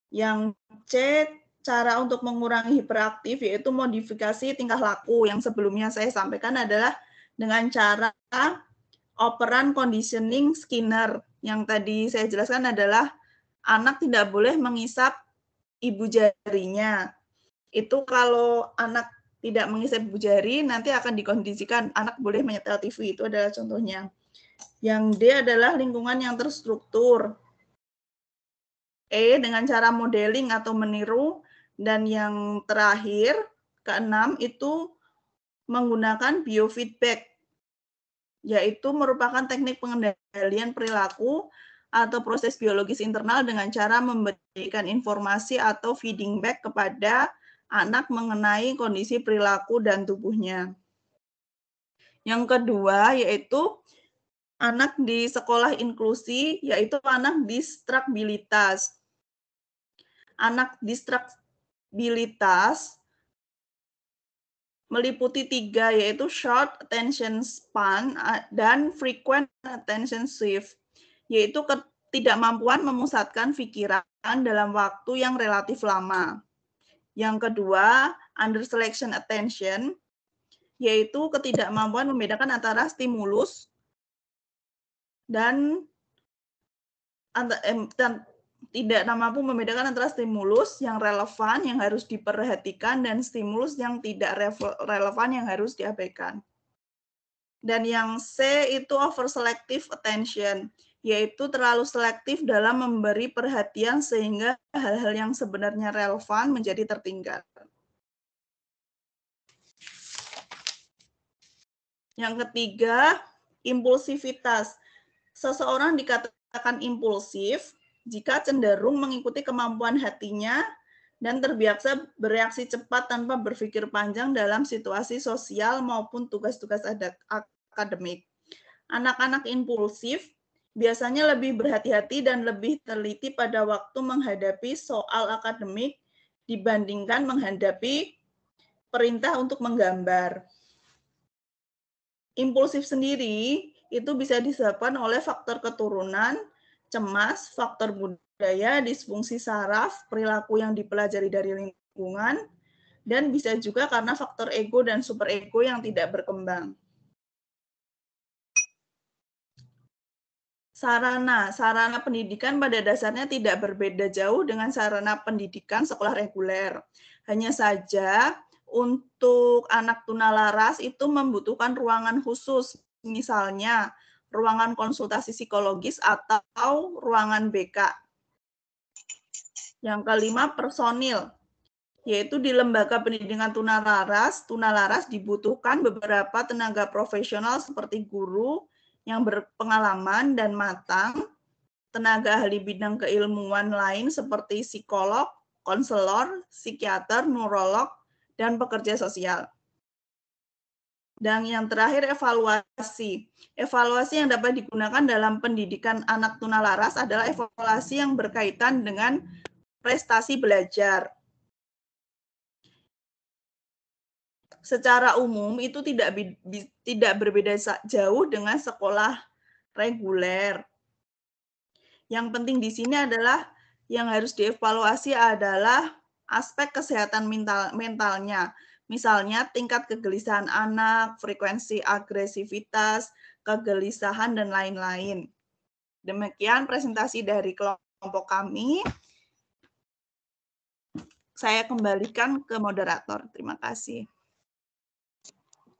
Yang C, cara untuk mengurangi hiperaktif yaitu modifikasi tingkah laku. Yang sebelumnya saya sampaikan adalah dengan cara operan conditioning Skinner. Yang tadi saya jelaskan adalah anak tidak boleh mengisap ibu jarinya. Itu kalau anak tidak mengisap ibu jari, nanti akan dikondisikan anak boleh menyetel TV. Itu adalah contohnya. Yang D adalah lingkungan yang terstruktur. E dengan cara modeling atau meniru. Dan yang terakhir, keenam, itu menggunakan biofeedback, yaitu merupakan teknik pengendalian perilaku atau proses biologis internal dengan cara memberikan informasi atau feeding back kepada anak mengenai kondisi perilaku dan tubuhnya. Yang kedua yaitu anak di sekolah inklusi, yaitu anak distrabilitas. Anak distrabilitas meliputi 3, yaitu short attention span dan frequent attention shift, yaitu ketidakmampuan memusatkan pikiran dalam waktu yang relatif lama. Yang kedua, under selection attention, yaitu ketidakmampuan membedakan antara stimulus dan tidak mampu membedakan antara stimulus yang relevan yang harus diperhatikan dan stimulus yang tidak relevan yang harus diabaikan. Dan yang C itu over selective attention, yaitu terlalu selektif dalam memberi perhatian sehingga hal-hal yang sebenarnya relevan menjadi tertinggal. Yang ketiga, impulsivitas. Seseorang dikatakan impulsif jika cenderung mengikuti kemampuan hatinya dan terbiasa bereaksi cepat tanpa berpikir panjang dalam situasi sosial maupun tugas-tugas akademik. Anak-anak impulsif biasanya lebih berhati-hati dan lebih teliti pada waktu menghadapi soal akademik dibandingkan menghadapi perintah untuk menggambar. Impulsif sendiri itu bisa disebabkan oleh faktor keturunan, cemas, faktor budaya, disfungsi saraf, perilaku yang dipelajari dari lingkungan, dan bisa juga karena faktor ego dan superego yang tidak berkembang. Sarana pendidikan pada dasarnya tidak berbeda jauh dengan sarana pendidikan sekolah reguler. Hanya saja untuk anak tunalaras itu membutuhkan ruangan khusus, misalnya ruangan konsultasi psikologis atau ruangan BK. Yang kelima, personil, yaitu di lembaga pendidikan tunalaras dibutuhkan beberapa tenaga profesional seperti guru yang berpengalaman dan matang, tenaga ahli bidang keilmuan lain seperti psikolog, konselor, psikiater, neurolog, dan pekerja sosial. Dan yang terakhir, evaluasi. Evaluasi yang dapat digunakan dalam pendidikan anak tunalaras adalah evaluasi yang berkaitan dengan prestasi belajar. Secara umum itu tidak berbeda jauh dengan sekolah reguler. Yang penting di sini adalah yang harus dievaluasi adalah aspek kesehatan mentalnya. Misalnya tingkat kegelisahan anak, frekuensi agresivitas, kegelisahan, dan lain-lain. Demikian presentasi dari kelompok kami. Saya kembalikan ke moderator. Terima kasih.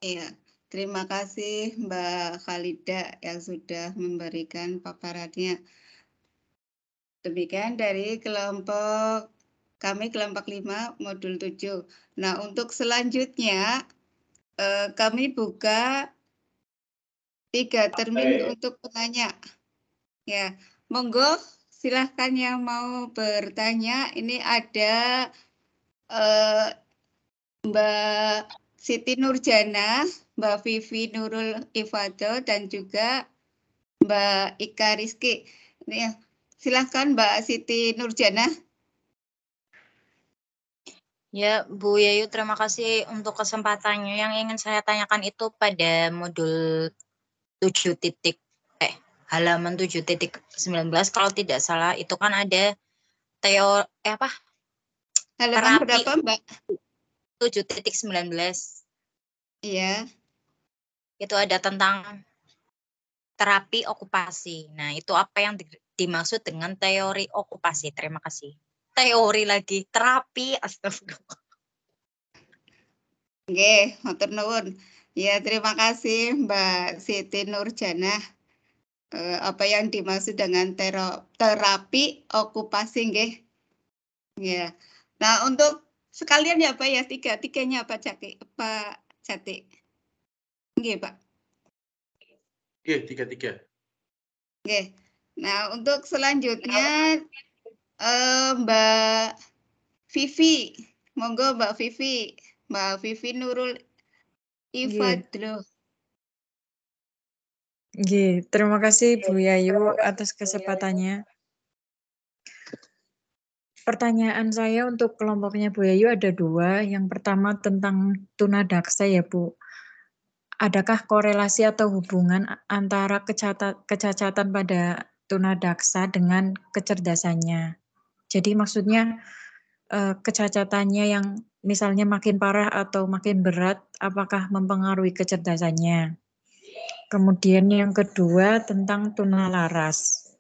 Iya, terima kasih Mbak Khalida yang sudah memberikan paparannya. Demikian dari kelompok kami, kelompok 5, modul 7. Nah, untuk selanjutnya kami buka 3 termin untuk penanya. Ya, monggo silahkan yang mau bertanya. Ini ada Mbak Siti Nurjana, Mbak Vivi Nurul Ifado, dan juga Mbak Ika Rizky. Ini ya, silahkan Mbak Siti Nurjana. Ya, Bu Yayu, terima kasih untuk kesempatannya. Yang ingin saya tanyakan itu pada modul 7 titik, halaman 7.19, kalau tidak salah, itu kan ada Halaman terapi berapa, Mbak? 7.19. Iya. Itu ada tentang terapi okupasi. Nah, itu apa yang dimaksud dengan teori okupasi? Terima kasih. Teori lagi, terapi, astagfirullah. Oke, matur nuwun. Ya, terima kasih Mbak Siti Nurjana. Apa yang dimaksud dengan terapi okupasi, nggih? Ya. Nah, untuk sekalian ya Pak ya, tiganya Pak Jati. Nggih, Pak. Oke, 3. Oke. Nah, untuk selanjutnya Mbak Vivi. Monggo Mbak Vivi. Mbak Vivi Nurul Ifadlo. Terima kasih Bu Yayu atas kesempatannya. Pertanyaan saya untuk kelompoknya Bu Yayu ada 2. Yang pertama tentang tunadaksa ya Bu. Adakah korelasi atau hubungan antara kecacatan pada tunadaksa dengan kecerdasannya? Jadi maksudnya kecacatannya yang misalnya makin parah atau makin berat, apakah mempengaruhi kecerdasannya? Kemudian yang kedua tentang tunalaras.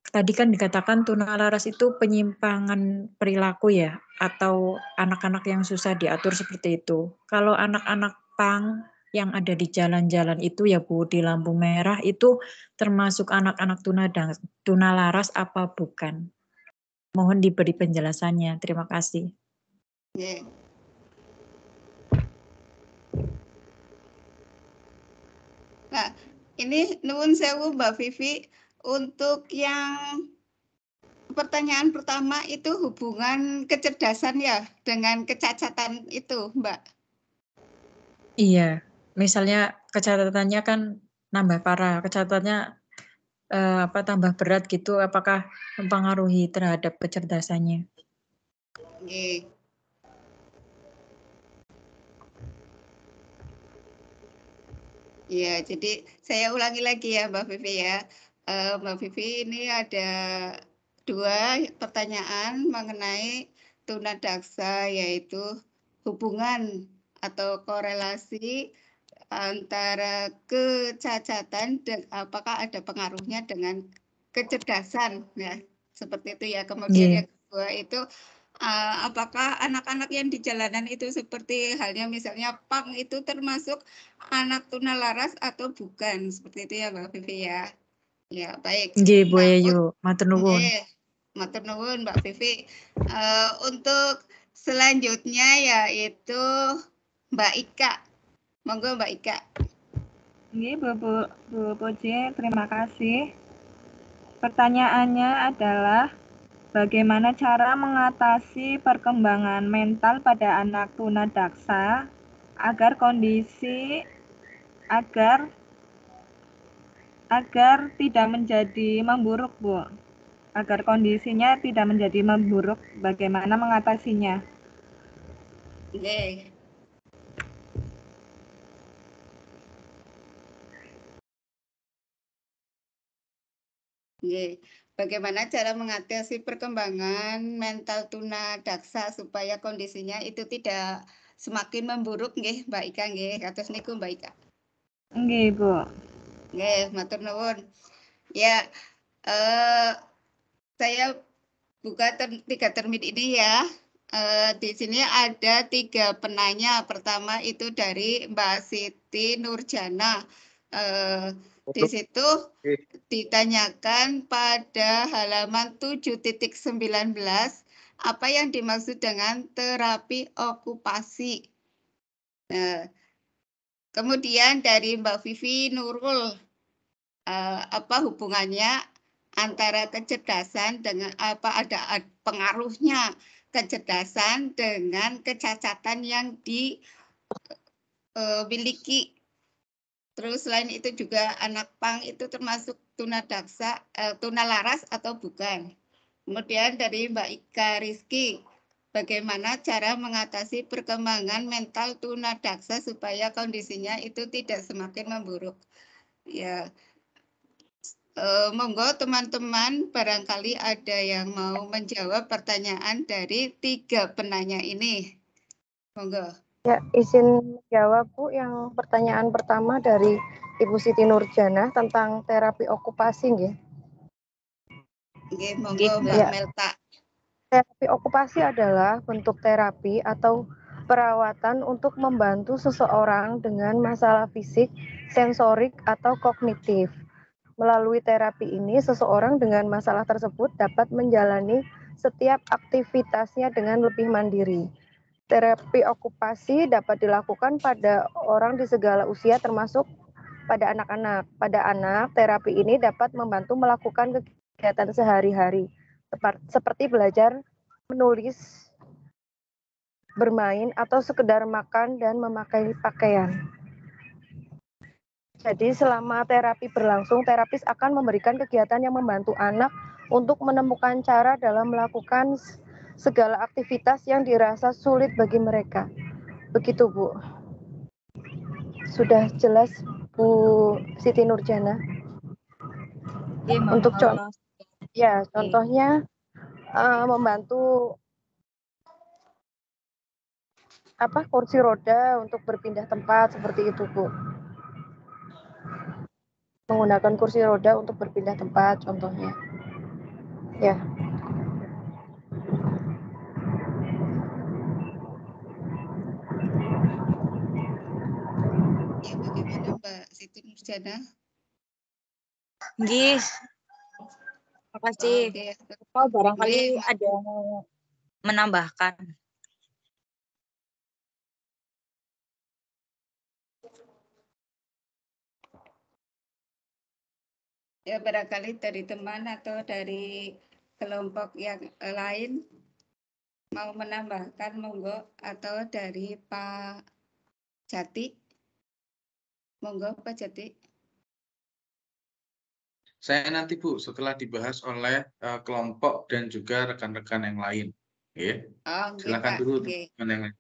Tadi kan dikatakan tunalaras itu penyimpangan perilaku ya, atau anak-anak yang susah diatur seperti itu. Kalau anak-anak pang yang ada di jalan-jalan itu ya Bu, di lampu merah itu termasuk anak-anak tunalaras apa bukan? Mohon diberi penjelasannya. Terima kasih. Nggih. Nah, ini nuwun sewu Mbak Vivi, untuk yang pertanyaan pertama itu hubungan kecerdasan ya dengan kecacatan itu, Mbak. Iya, misalnya kecatatannya kan nambah parah, kecatatannya tambah berat gitu, apakah mempengaruhi terhadap kecerdasannya? Nggih. Ya, jadi saya ulangi lagi ya Mbak Vivi ya. Mbak Vivi ini ada 2 pertanyaan mengenai tunadaksa, yaitu hubungan atau korelasi antara kecacatan dan apakah ada pengaruhnya dengan kecerdasan ya, seperti itu ya. Kemudian Nggih. yang kedua itu apakah anak-anak yang di jalanan itu seperti halnya misalnya pang itu termasuk anak tunalaras atau bukan, seperti itu ya Mbak Vivi ya. Ya, baik. Nggih, Bu Nah, Yayu, matur nuwun. nggih, matur nuwun Mbak Vivi. Untuk selanjutnya yaitu Mbak Ika. Monggo Mbak Ika. Nggih, Bu Puji, terima kasih. Pertanyaannya adalah bagaimana cara mengatasi perkembangan mental pada anak tunadaksa agar tidak menjadi memburuk, Bu. Agar kondisinya tidak menjadi memburuk, bagaimana mengatasinya? Nggih. Nggih. Bagaimana cara mengatasi perkembangan mental tunadaksa supaya kondisinya itu tidak semakin memburuk nggih, Mbak Ika nggih. Kados niku Mbak Ika. Nggih, Bu. Nggih, matur nuwun. Ya, saya buka 3 termin ini ya. Di sini ada 3 penanya. Pertama itu dari Mbak Siti Nurjana. Di situ ditanyakan pada halaman 7.19 apa yang dimaksud dengan terapi okupasi. Kemudian dari Mbak Vivi Nurul, apa hubungannya antara kecerdasan dengan ada pengaruhnya kecerdasan dengan kecacatan yang dimiliki. Terus selain itu juga anak pang itu termasuk tunadaksa, tunalaras atau bukan. Kemudian dari Mbak Ika Rizky, bagaimana cara mengatasi perkembangan mental tunadaksa supaya kondisinya itu tidak semakin memburuk. Ya, monggo teman-teman barangkali ada yang mau menjawab pertanyaan dari 3 penanya ini. Monggo. Ya, izin jawab Bu yang pertanyaan pertama dari Ibu Siti Nurjana tentang terapi okupasi nggih. Nggih, monggo Mbak Melta. Terapi okupasi adalah bentuk terapi atau perawatan untuk membantu seseorang dengan masalah fisik, sensorik, atau kognitif. Melalui terapi ini, seseorang dengan masalah tersebut dapat menjalani setiap aktivitasnya dengan lebih mandiri. Terapi okupasi dapat dilakukan pada orang di segala usia termasuk pada anak-anak. Pada anak, terapi ini dapat membantu melakukan kegiatan sehari-hari seperti belajar, menulis, bermain, atau sekedar makan dan memakai pakaian. Jadi selama terapi berlangsung, terapis akan memberikan kegiatan yang membantu anak untuk menemukan cara dalam melakukan segala aktivitas yang dirasa sulit bagi mereka. Begitu, Bu. Sudah jelas, Bu Siti Nurjana? Untuk contohnya membantu kursi roda untuk berpindah tempat seperti itu, Bu. Menggunakan kursi roda untuk berpindah tempat contohnya. Ya. Nurjana. Nggih, makasih. Oke. Oh, barangkali Nggih, ada yang mau menambahkan. ya barangkali dari teman atau dari kelompok yang lain mau menambahkan monggo, atau dari Pak Jati. Monggo Pak Jati. Saya nanti Bu, setelah dibahas oleh kelompok dan juga rekan-rekan yang lain. Ya. Oh, nggih, Silakan Pak. dulu Nggih. teman yang lain.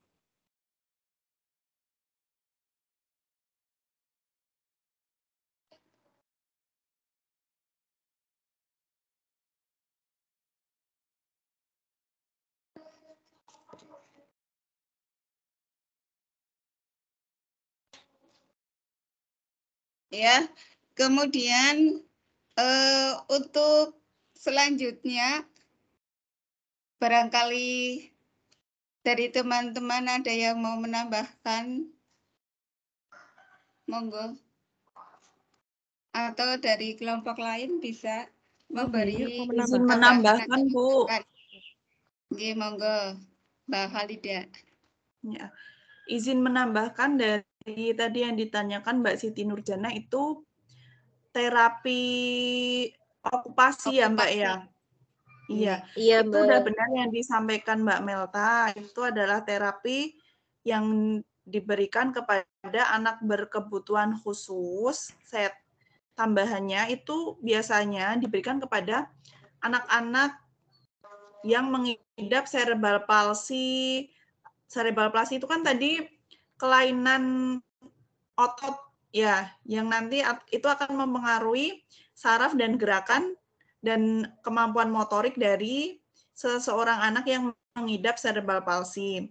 Ya, kemudian untuk selanjutnya barangkali dari teman-teman ada yang mau menambahkan, monggo. Atau dari kelompok lain bisa memberi Izin tambahan menambahkan, atau Bu. masukan. Nggih, monggo, Mbak Khalida. Ya. Izin menambahkan dari tadi yang ditanyakan Mbak Siti Nurjana itu terapi okupasi ya Mbak ya. Iya, Iya, itu Mbak. udah benar yang disampaikan Mbak Melta. Itu adalah terapi yang diberikan kepada anak berkebutuhan khusus. Set tambahannya itu biasanya diberikan kepada anak-anak yang mengidap cerebral palsy. Cerebral palsy itu kan tadi kelainan otot ya, yang nanti itu akan mempengaruhi saraf dan gerakan dan kemampuan motorik dari seseorang anak yang mengidap cerebral palsy.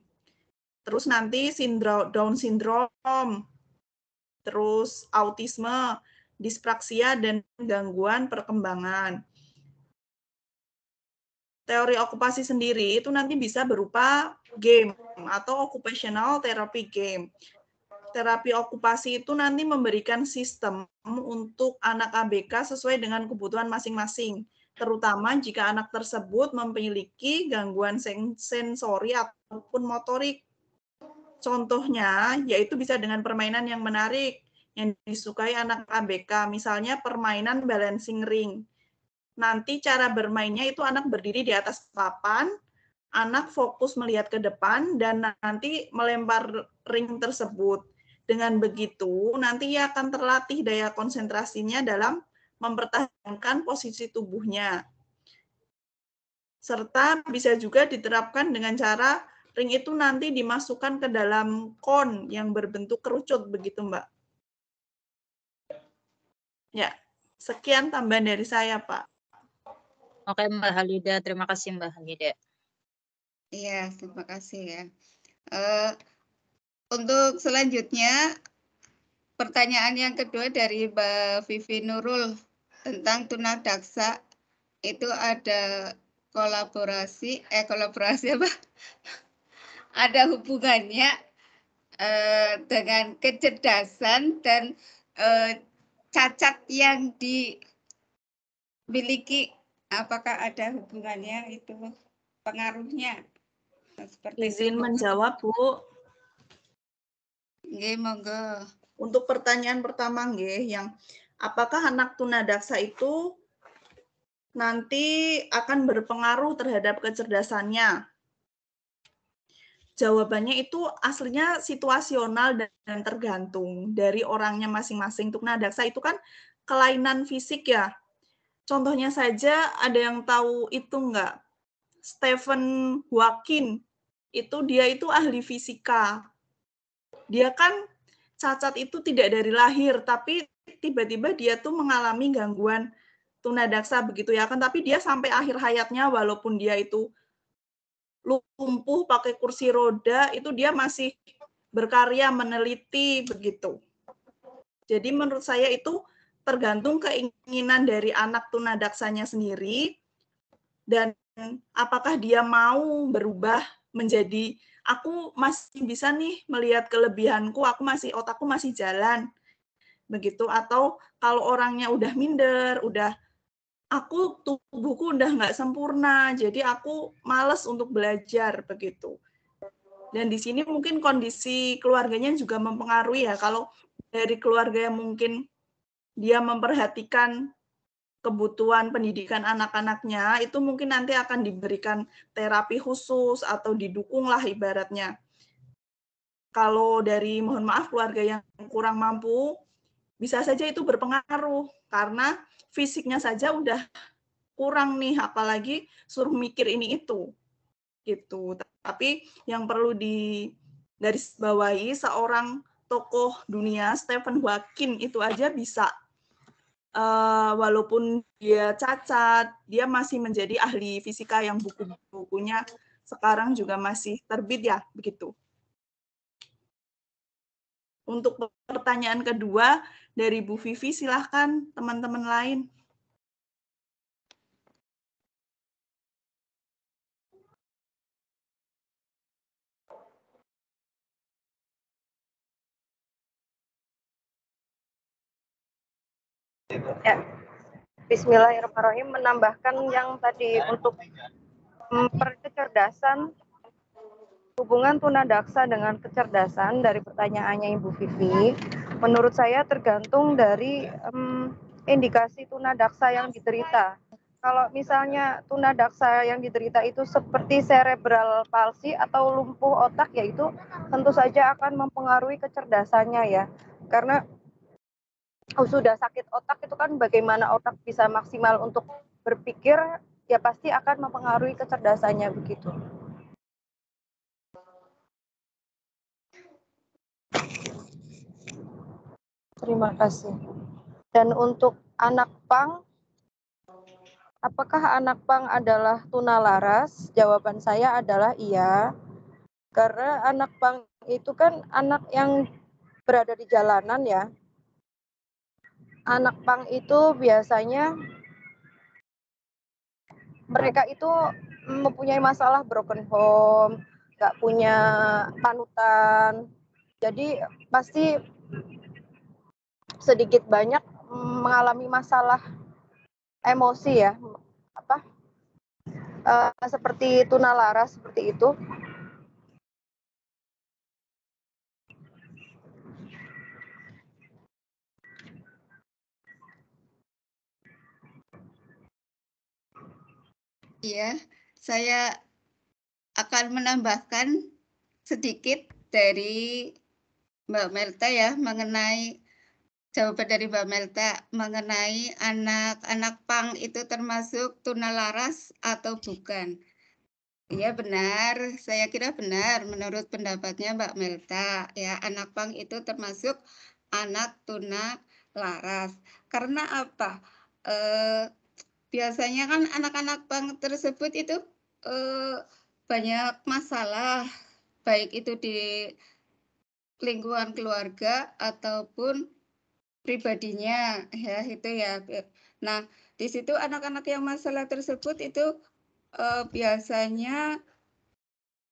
Terus nanti Down syndrome, terus autisme, dispraksia, dan gangguan perkembangan. Teori okupasi sendiri itu nanti bisa berupa game atau occupational therapy game. Terapi okupasi itu nanti memberikan sistem untuk anak ABK sesuai dengan kebutuhan masing-masing, terutama jika anak tersebut memiliki gangguan sensori ataupun motorik. Contohnya, yaitu bisa dengan permainan yang menarik, yang disukai anak ABK, misalnya permainan balancing ring. Nanti cara bermainnya itu anak berdiri di atas papan, anak fokus melihat ke depan, dan nanti melempar ring tersebut. Dengan begitu, nanti ia akan terlatih daya konsentrasinya dalam mempertahankan posisi tubuhnya. Serta bisa juga diterapkan dengan cara ring itu nanti dimasukkan ke dalam kon yang berbentuk kerucut, begitu Mbak. Ya, sekian tambahan dari saya, Pak. Oke, Mbak Halida. Terima kasih, Mbak Halida. Iya, terima kasih ya. Untuk selanjutnya, pertanyaan yang kedua dari Mbak Vivi Nurul tentang tunadaksa. Itu ada kolaborasi apa? Ada hubungannya dengan kecerdasan dan cacat yang dimiliki. Apakah ada hubungannya itu, pengaruhnya? Seperti Izin itu. menjawab, Bu. Nggih, monggo. Untuk pertanyaan pertama, nggih, yang apakah anak tunadaksa itu nanti akan berpengaruh terhadap kecerdasannya? Jawabannya itu aslinya situasional dan tergantung dari orangnya masing-masing. Tunadaksa itu kan kelainan fisik ya. Contohnya saja ada yang tahu itu enggak? Stephen Hawking, dia itu ahli fisika. Dia kan cacat itu tidak dari lahir, tapi tiba-tiba dia tuh mengalami gangguan tunadaksa begitu ya kan, tapi dia sampai akhir hayatnya walaupun dia itu lumpuh pakai kursi roda, itu dia masih berkarya meneliti begitu. Jadi menurut saya itu tergantung keinginan dari anak tunadaksanya sendiri dan apakah dia mau berubah menjadi aku masih bisa nih melihat kelebihanku, otakku masih jalan. begitu. Atau kalau orangnya udah minder, udah tubuhku udah nggak sempurna, jadi aku males untuk belajar begitu. Dan di sini mungkin kondisi keluarganya juga mempengaruhi ya. Kalau dari keluarga yang mungkin dia memperhatikan kebutuhan pendidikan anak-anaknya, itu mungkin nanti akan diberikan terapi khusus atau didukung lah ibaratnya. Kalau dari, mohon maaf, keluarga yang kurang mampu, bisa saja itu berpengaruh karena fisiknya saja udah kurang nih, apalagi suruh mikir ini itu gitu. Tapi yang perlu digarisbawahi, seorang tokoh dunia Stephen Hawking itu aja bisa walaupun dia cacat, dia masih menjadi ahli fisika yang buku-bukunya sekarang juga masih terbit ya, begitu. Untuk pertanyaan kedua dari Bu Vivi, silahkan teman-teman lain. Ya, Bismillahirrahmanirrahim, menambahkan yang tadi untuk kecerdasan, hubungan tunadaksa dengan kecerdasan dari pertanyaannya Ibu Vivi, menurut saya tergantung dari indikasi tunadaksa yang diderita. Kalau misalnya tunadaksa yang diderita itu seperti cerebral palsy atau lumpuh otak, yaitu tentu saja akan mempengaruhi kecerdasannya ya. Karena sudah sakit otak itu kan bagaimana otak bisa maksimal untuk berpikir, ya pasti akan mempengaruhi kecerdasannya begitu. Terima kasih. Dan untuk anak pang, apakah anak pang adalah tunalaras? Jawaban saya adalah iya. Karena anak pang itu kan anak yang berada di jalanan ya. Anak pang itu biasanya mereka itu mempunyai masalah broken home, nggak punya panutan. Jadi pasti sedikit banyak mengalami masalah emosi ya, seperti tunalaras seperti itu. Ya, saya akan menambahkan sedikit dari Mbak Melta ya mengenai jawaban dari Mbak Melta mengenai anak-anak pang itu termasuk tunalaras atau bukan. Iya benar, saya kira benar menurut pendapatnya Mbak Melta ya, anak pang itu termasuk anak tunalaras. Karena apa? Biasanya kan anak-anak pang tersebut itu banyak masalah, baik itu di lingkungan keluarga ataupun pribadinya ya itu ya. Nah, di situ anak-anak yang masalah tersebut itu biasanya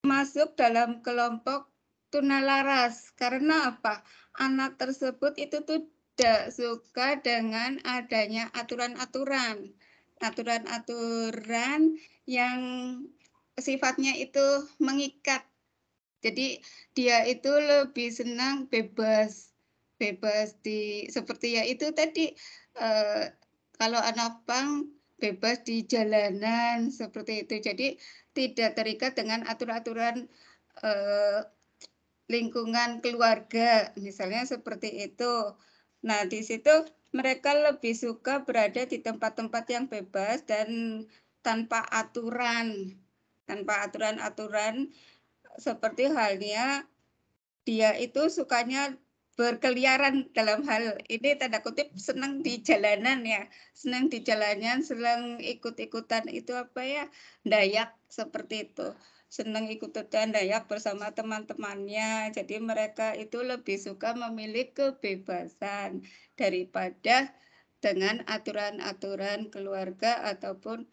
masuk dalam kelompok tunalaras. Karena apa? Anak tersebut itu tidak suka dengan adanya aturan-aturan yang sifatnya itu mengikat. Jadi dia itu lebih senang bebas seperti ya itu tadi kalau anak pang bebas di jalanan seperti itu. Jadi tidak terikat dengan aturan-aturan lingkungan keluarga misalnya seperti itu. Nah, di situ mereka lebih suka berada di tempat-tempat yang bebas dan tanpa aturan seperti halnya dia itu sukanya berkeliaran dalam hal ini tanda kutip senang di jalanan ya, senang ikut-ikutan itu apa ya, dayak seperti itu, senang ikutan dayak bersama teman-temannya. Jadi mereka itu lebih suka memilih kebebasan daripada dengan aturan-aturan keluarga ataupun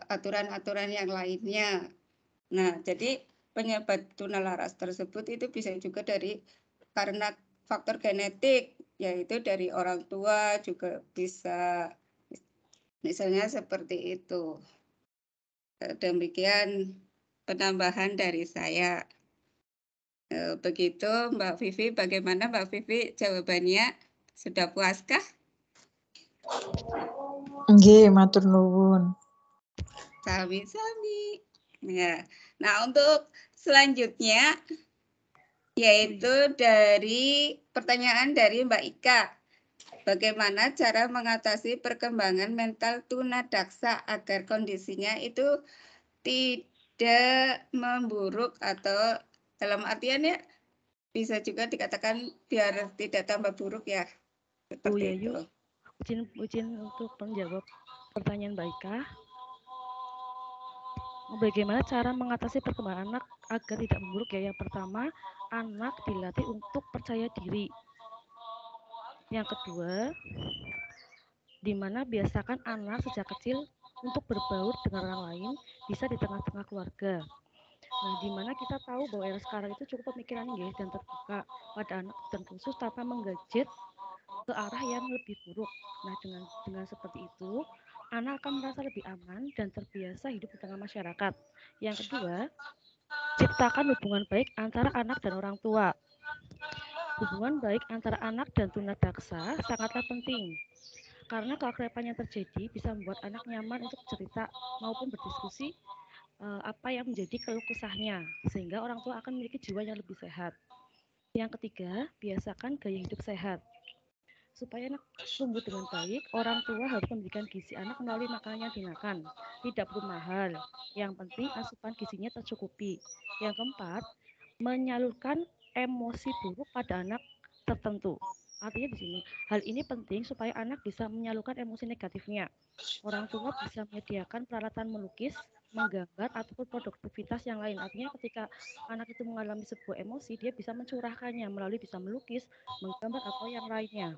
aturan-aturan yang lainnya. Nah, jadi penyebab tunalaras tersebut itu bisa juga karena faktor genetik. yaitu dari orang tua juga bisa, misalnya seperti itu. Demikian penambahan dari saya. Begitu Mbak Vivi, bagaimana Mbak Vivi jawabannya? Sudah puaskah? Nggih, matur nuwun. Sami-sami. Ya. Nah, untuk selanjutnya yaitu dari pertanyaan dari Mbak Ika. Bagaimana cara mengatasi perkembangan mental tunadaksa agar kondisinya itu tidak memburuk atau dalam artian ya bisa juga dikatakan biar tidak tambah buruk ya. Bu Seperti Yayu, itu. izin untuk menjawab pertanyaan Mbak Ika. Bagaimana cara mengatasi perkembangan anak agar tidak memburuk ya? Yang pertama, anak dilatih untuk percaya diri. Yang kedua, di mana biasakan anak sejak kecil untuk berbaur dengan orang lain, bisa di tengah-tengah keluarga. Nah, di mana kita tahu bahwa era sekarang itu cukup pemikiran dan terbuka pada anak dan khusus tanpa menggadget ke arah yang lebih buruk. Nah, dengan seperti itu, anak akan merasa lebih aman dan terbiasa hidup di tengah masyarakat. Yang kedua, ciptakan hubungan baik antara anak dan orang tua. Hubungan baik antara anak dan tunadaksa sangatlah penting. Karena keakraban yang terjadi bisa membuat anak nyaman untuk cerita maupun berdiskusi apa yang menjadi keluh kesahnya, sehingga orang tua akan memiliki jiwa yang lebih sehat. Yang ketiga, biasakan gaya hidup sehat. Supaya anak tumbuh dengan baik, orang tua harus memberikan gizi anak melalui makanan yang dimakan. Tidak perlu mahal, yang penting asupan gizinya tercukupi. Yang keempat, menyalurkan emosi buruk pada anak tertentu. Artinya di sini, hal ini penting supaya anak bisa menyalurkan emosi negatifnya. Orang tua bisa menyediakan peralatan melukis, menggambar, ataupun produktivitas yang lain. Artinya ketika anak itu mengalami sebuah emosi, dia bisa mencurahkannya melalui bisa melukis, menggambar, atau yang lainnya.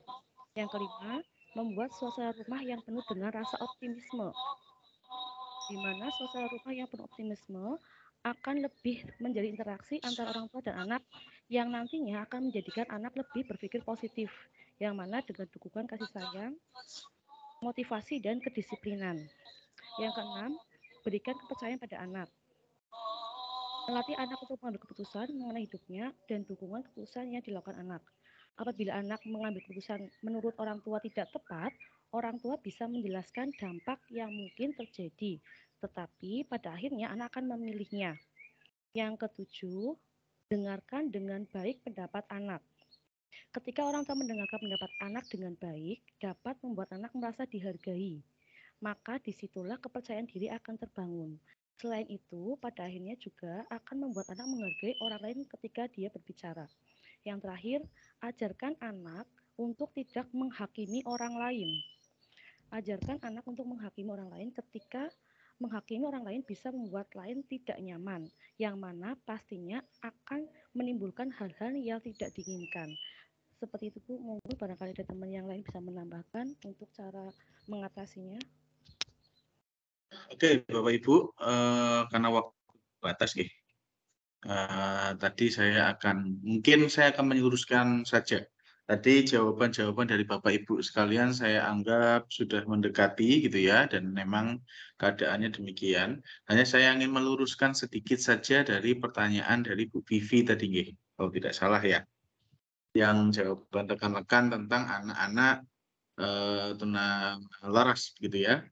Yang kelima, membuat suasana rumah yang penuh dengan rasa optimisme. Di mana suasana rumah yang penuh optimisme akan lebih menjadi interaksi antara orang tua dan anak yang nantinya akan menjadikan anak lebih berpikir positif, yang mana dengan dukungan kasih sayang, motivasi, dan kedisiplinan. Yang keenam, berikan kepercayaan pada anak. Melatih anak untuk mengambil keputusan mengenai hidupnya dan dukungan keputusan yang dilakukan anak. Apabila anak mengambil keputusan menurut orang tua tidak tepat, orang tua bisa menjelaskan dampak yang mungkin terjadi, tetapi pada akhirnya anak akan memilihnya. Yang ketujuh, dengarkan dengan baik pendapat anak. Ketika orang tua mendengarkan pendapat anak dengan baik, dapat membuat anak merasa dihargai. Maka disitulah kepercayaan diri akan terbangun. Selain itu, pada akhirnya juga akan membuat anak menghargai orang lain ketika dia berbicara. Yang terakhir, ajarkan anak untuk tidak menghakimi orang lain. Ajarkan anak untuk menghakimi orang lain ketika menghakimi orang lain bisa membuat lain tidak nyaman, yang mana pastinya akan menimbulkan hal-hal yang tidak diinginkan. Seperti itu Bu, monggo barangkali ada teman yang lain bisa menambahkan untuk cara mengatasinya. Oke, Bapak Ibu, karena waktu batas nih. Tadi mungkin saya akan meluruskan saja. Tadi jawaban-jawaban dari Bapak Ibu sekalian saya anggap sudah mendekati gitu ya, dan memang keadaannya demikian. Hanya saya ingin meluruskan sedikit saja dari pertanyaan dari Bu Vivi tadi, nggih, kalau tidak salah ya. Yang jawaban rekan-rekan tentang anak-anak tunalaras gitu ya.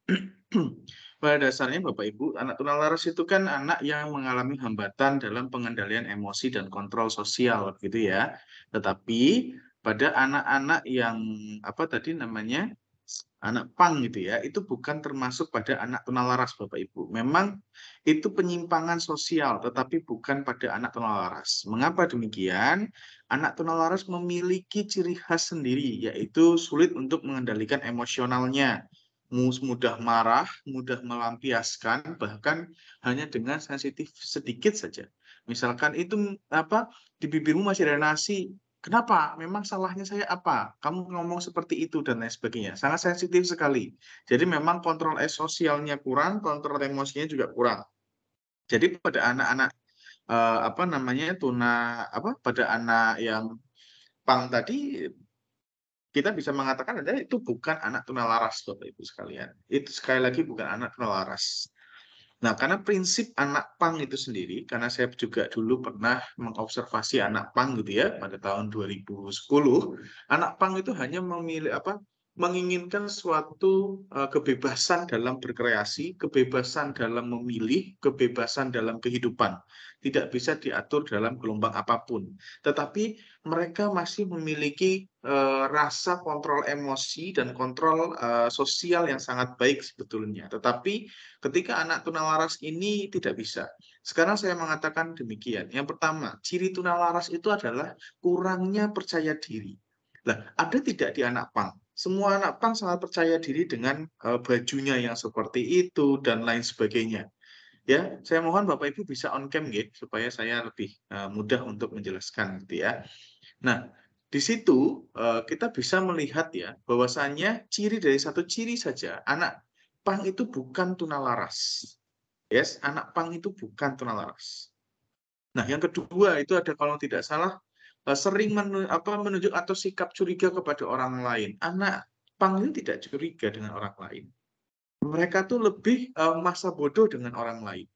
Pada dasarnya Bapak Ibu, anak tunalaras itu kan anak yang mengalami hambatan dalam pengendalian emosi dan kontrol sosial gitu ya. Tetapi pada anak-anak yang anak pang gitu ya, itu bukan termasuk pada anak tunalaras Bapak Ibu. Memang itu penyimpangan sosial, tetapi bukan pada anak tunalaras. Mengapa demikian? Anak tunalaras memiliki ciri khas sendiri, yaitu sulit untuk mengendalikan emosionalnya. Mudah marah, mudah melampiaskan, bahkan hanya dengan sensitif sedikit saja. Misalkan itu di bibirmu masih ada nasi, kenapa? Memang salahnya saya apa? Kamu ngomong seperti itu dan lain sebagainya. Sangat sensitif sekali. Jadi memang kontrol sosialnya kurang, kontrol emosinya juga kurang. Jadi pada anak-anak pada anak yang pang tadi kita bisa mengatakan adalah itu bukan anak tunalaras, Bapak Ibu sekalian. Itu sekali lagi bukan anak tunalaras. Nah, karena prinsip anak pang itu sendiri, karena saya juga dulu pernah mengobservasi anak pang gitu ya, pada tahun 2010, anak pang itu hanya menginginkan suatu kebebasan dalam berkreasi, kebebasan dalam memilih, kebebasan dalam kehidupan. Tidak bisa diatur dalam gelombang apapun. Tetapi mereka masih memiliki rasa kontrol emosi dan kontrol sosial yang sangat baik sebetulnya. Tetapi ketika anak tunalaras ini tidak bisa. Sekarang saya mengatakan demikian. Yang pertama, ciri tunalaras itu adalah kurangnya percaya diri. Nah, ada tidak di anak pang? Semua anak pang sangat percaya diri dengan bajunya yang seperti itu dan lain sebagainya. Ya, saya mohon Bapak Ibu bisa on cam ya, supaya saya lebih mudah untuk menjelaskan gitu ya. Nah, di situ kita bisa melihat ya bahwasannya ciri dari satu ciri saja anak pang itu bukan tunalaras. Yes, anak pang itu bukan tunalaras. Nah, yang kedua itu ada kalau tidak salah sering menunjuk atau sikap curiga kepada orang lain. Anak pang itu tidak curiga dengan orang lain. Mereka tuh lebih masa bodoh dengan orang lain.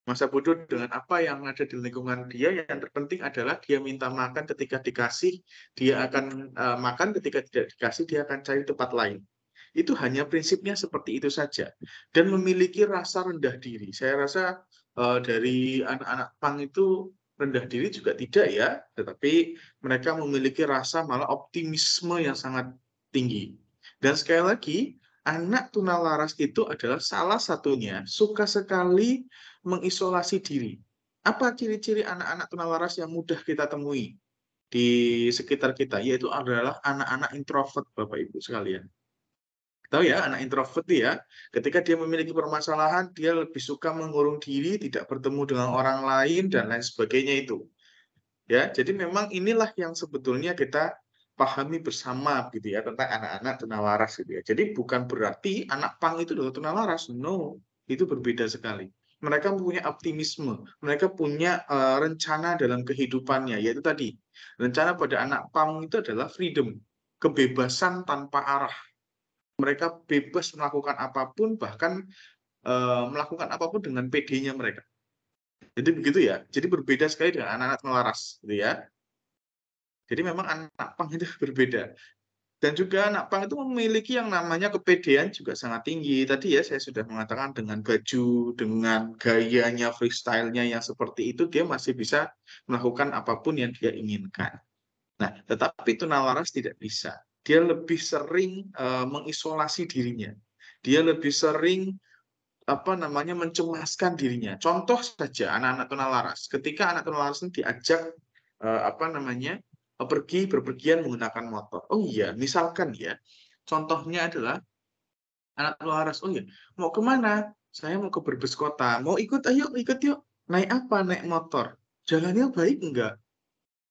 Masa bodoh dengan apa yang ada di lingkungan dia, yang terpenting adalah dia minta makan ketika dikasih, dia akan makan, ketika tidak dikasih, dia akan cari tempat lain. Itu hanya prinsipnya seperti itu saja. Dan memiliki rasa rendah diri. Saya rasa dari anak-anak pang itu rendah diri juga tidak ya, tetapi mereka memiliki rasa malah optimisme yang sangat tinggi. Dan sekali lagi, anak tunalaras itu adalah salah satunya suka sekali mengisolasi diri. Apa ciri-ciri anak-anak tunalaras yang mudah kita temui di sekitar kita? Yaitu adalah anak-anak introvert, Bapak Ibu sekalian. Tahu ya, anak introvert ya, ketika dia memiliki permasalahan, dia lebih suka mengurung diri, tidak bertemu dengan orang lain, dan lain sebagainya itu. Ya, jadi memang inilah yang sebetulnya kita pahami bersama gitu ya tentang anak-anak tunalaras gitu ya. Jadi bukan berarti anak pang itu adalah tunalaras, no, itu berbeda sekali. Mereka punya optimisme, mereka punya rencana dalam kehidupannya, yaitu tadi rencana pada anak pang itu adalah freedom, kebebasan tanpa arah. Mereka bebas melakukan apapun, bahkan melakukan apapun dengan PD-nya mereka. Jadi begitu ya. Jadi berbeda sekali dengan anak-anak tunalaras, gitu ya. Jadi memang anak pang itu berbeda. Dan juga anak pang itu memiliki yang namanya kepedean juga sangat tinggi. Tadi ya saya sudah mengatakan dengan baju, dengan gayanya, freestyle-nya yang seperti itu, dia masih bisa melakukan apapun yang dia inginkan. Nah, tetapi tunalaras tidak bisa. Dia lebih sering mengisolasi dirinya. Dia lebih sering mencemaskan dirinya. Contoh saja anak-anak tunalaras. Ketika anak tunalaras ini diajak pergi berpergian menggunakan motor. Oh iya, misalkan ya, contohnya adalah anak tunalaras. Oh iya, mau kemana? Saya mau ke Brebes Kota. Mau ikut? Ayo ikut yuk. Naik apa? Naik motor. Jalannya baik enggak?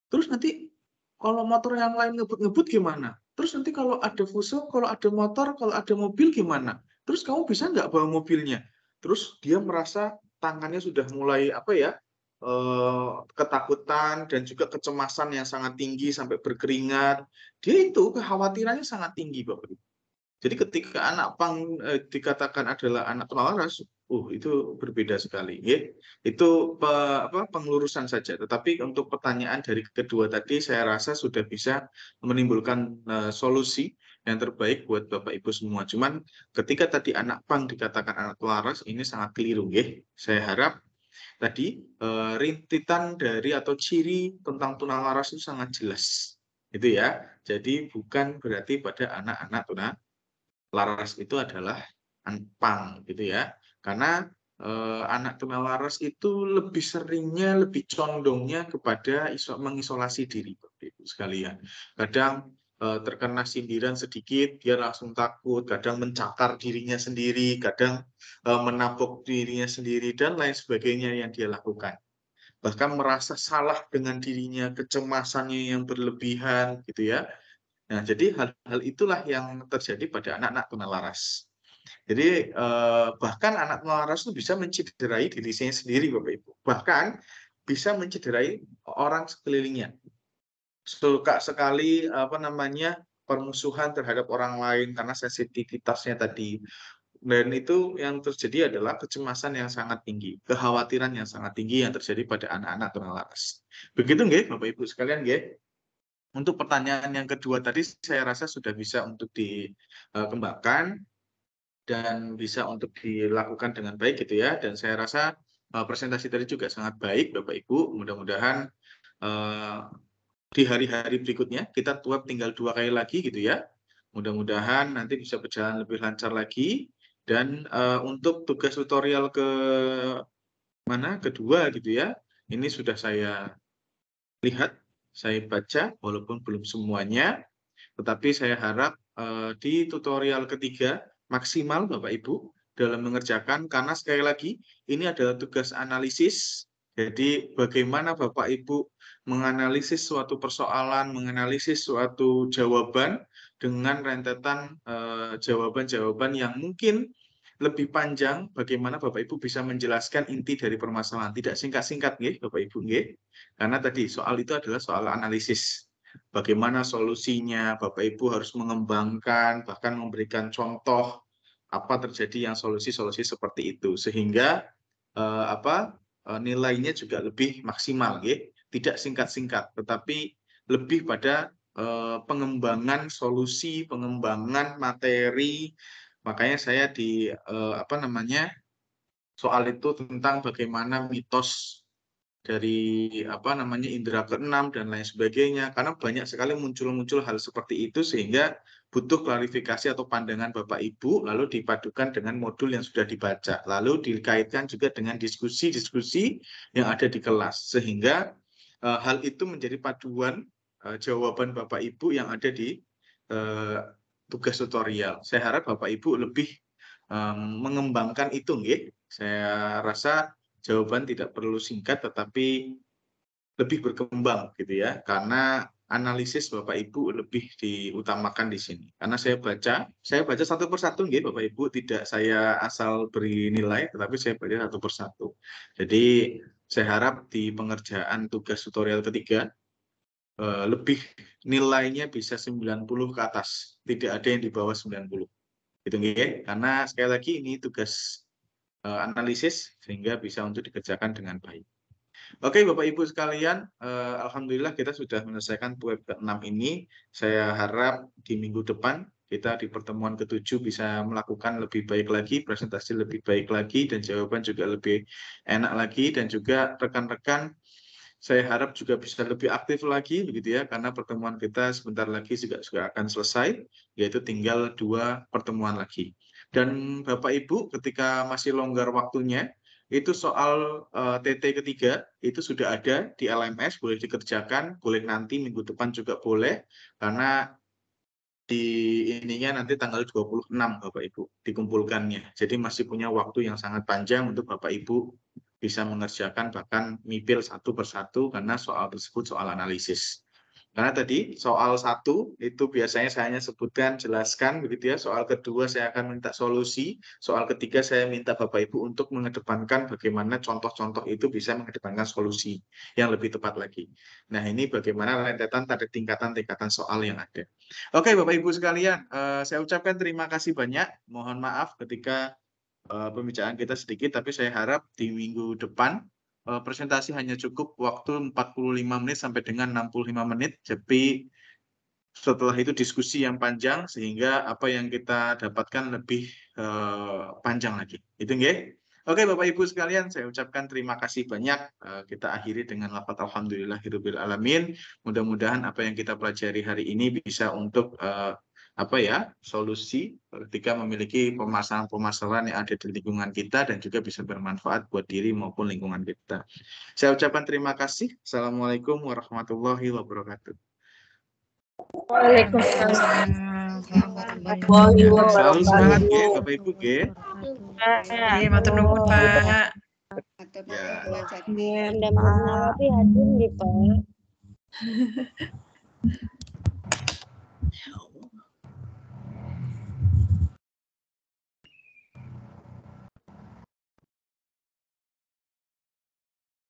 Terus nanti kalau motor yang lain ngebut-ngebut gimana? Terus nanti kalau ada fuso, kalau ada motor, kalau ada mobil gimana? Terus kamu bisa nggak bawa mobilnya? Terus dia merasa tangannya sudah mulai ketakutan dan juga kecemasan yang sangat tinggi sampai berkeringat. Dia itu kekhawatirannya sangat tinggi, Bapak Ibu. Jadi ketika anak pang dikatakan adalah anak tunalaras, itu berbeda sekali. Ya. Itu pengelurusan saja. Tetapi untuk pertanyaan dari kedua tadi, saya rasa sudah bisa menimbulkan solusi yang terbaik buat Bapak Ibu semua. Cuman ketika tadi anak pang dikatakan anak tunalaras, ini sangat keliru. Ya. Saya harap tadi rintitan dari atau ciri tentang tunalaras itu sangat jelas. Itu ya. Jadi bukan berarti pada anak-anak tunalaras itu adalah pang gitu ya. Karena anak tunalaras itu lebih seringnya, lebih condongnya kepada mengisolasi diri, Bapak Ibu sekalian. Kadang terkena sindiran sedikit, dia langsung takut, kadang mencakar dirinya sendiri, kadang menapuk dirinya sendiri, dan lain sebagainya yang dia lakukan. Bahkan merasa salah dengan dirinya, kecemasannya yang berlebihan gitu ya. Nah, jadi hal-hal itulah yang terjadi pada anak-anak tunalaras. Jadi bahkan anak tunalaras itu bisa mencederai dirinya sendiri, Bapak Ibu. Bahkan bisa mencederai orang sekelilingnya. suka sekali permusuhan terhadap orang lain karena sensitivitasnya tadi. Dan itu yang terjadi adalah kecemasan yang sangat tinggi, kekhawatiran yang sangat tinggi yang terjadi pada anak-anak tunalaras. Begitu nggih, Bapak Ibu sekalian nggih. Untuk pertanyaan yang kedua tadi saya rasa sudah bisa untuk dikembangkan dan bisa untuk dilakukan dengan baik gitu ya. Dan saya rasa presentasi tadi juga sangat baik Bapak Ibu. Mudah-mudahan di hari-hari berikutnya kita tinggal 2 kali lagi gitu ya. Mudah-mudahan nanti bisa berjalan lebih lancar lagi. Dan untuk tugas tutorial kedua gitu ya, ini sudah saya lihat, saya baca, walaupun belum semuanya, tetapi saya harap di tutorial ketiga maksimal Bapak Ibu dalam mengerjakan, karena sekali lagi ini adalah tugas analisis. Jadi bagaimana Bapak Ibu menganalisis suatu persoalan, menganalisis suatu jawaban dengan rentetan jawaban-jawaban yang mungkin lebih panjang, bagaimana Bapak Ibu bisa menjelaskan inti dari permasalahan. Tidak singkat-singkat nggih Bapak Ibu nggih. Karena tadi soal itu adalah soal analisis. Bagaimana solusinya, Bapak Ibu harus mengembangkan, bahkan memberikan contoh apa terjadi yang solusi-solusi seperti itu, sehingga nilainya juga lebih maksimal, tidak singkat-singkat, tetapi lebih pada pengembangan solusi, pengembangan materi. Makanya saya soal itu tentang bagaimana mitos dari indera keenam dan lain sebagainya, karena banyak sekali muncul hal seperti itu sehingga butuh klarifikasi atau pandangan Bapak Ibu lalu dipadukan dengan modul yang sudah dibaca, lalu dikaitkan juga dengan diskusi-diskusi yang ada di kelas, sehingga hal itu menjadi paduan jawaban Bapak Ibu yang ada di tugas tutorial. Saya harap Bapak Ibu lebih mengembangkan itu nggih. Saya rasa jawaban tidak perlu singkat tetapi lebih berkembang gitu ya, karena analisis Bapak Ibu lebih diutamakan di sini. Karena saya baca satu persatu nggih Bapak Ibu, tidak saya asal beri nilai tetapi saya baca satu persatu. Jadi saya harap di pengerjaan tugas tutorial ketiga lebih nilainya bisa 90 ke atas, tidak ada yang di bawah 90. Gitu nggih, karena sekali lagi ini tugas analisis sehingga bisa untuk dikerjakan dengan baik. Oke Bapak Ibu sekalian, alhamdulillah kita sudah menyelesaikan web ke-6 ini. Saya harap di minggu depan kita di pertemuan ke-7 bisa melakukan lebih baik lagi, presentasi lebih baik lagi, dan jawaban juga lebih enak lagi, dan juga rekan-rekan saya harap juga bisa lebih aktif lagi begitu ya, karena pertemuan kita sebentar lagi juga akan selesai, yaitu tinggal 2 pertemuan lagi. Dan Bapak Ibu ketika masih longgar waktunya, itu soal TT ketiga itu sudah ada di LMS, boleh dikerjakan, boleh nanti minggu depan juga boleh, karena di ininya nanti tanggal 26 Bapak Ibu dikumpulkannya. Jadi masih punya waktu yang sangat panjang untuk Bapak Ibu bisa mengerjakan, bahkan mipil satu persatu, karena soal tersebut soal analisis. Karena tadi soal 1 itu biasanya saya hanya sebutkan, jelaskan begitu ya. Soal kedua saya akan minta solusi. Soal ketiga saya minta Bapak Ibu untuk mengedepankan bagaimana contoh-contoh itu bisa mengedepankan solusi yang lebih tepat lagi. Nah ini bagaimana rentetan pada tingkatan-tingkatan soal yang ada. Oke Bapak Ibu sekalian, saya ucapkan terima kasih banyak. Mohon maaf ketika pembicaraan kita sedikit, tapi saya harap di minggu depan presentasi hanya cukup waktu 45 menit sampai dengan 65 menit. Jadi setelah itu diskusi yang panjang sehingga apa yang kita dapatkan lebih panjang lagi. Itu nggih? Oke Bapak Ibu sekalian, saya ucapkan terima kasih banyak. Kita akhiri dengan lafaz alhamdulillahirabbil alamin. Mudah-mudahan apa yang kita pelajari hari ini bisa untuk solusi ketika memiliki permasalahan-permasalahan yang ada di lingkungan kita dan juga bisa bermanfaat buat diri maupun lingkungan kita. Saya ucapkan terima kasih. Assalamualaikum warahmatullahi wabarakatuh. Waalaikumsalam. Selalu semangat ya Bapak Ibu ya. Iya, matur nuwun Pak. Ya. Anda mau hadir nih Pak.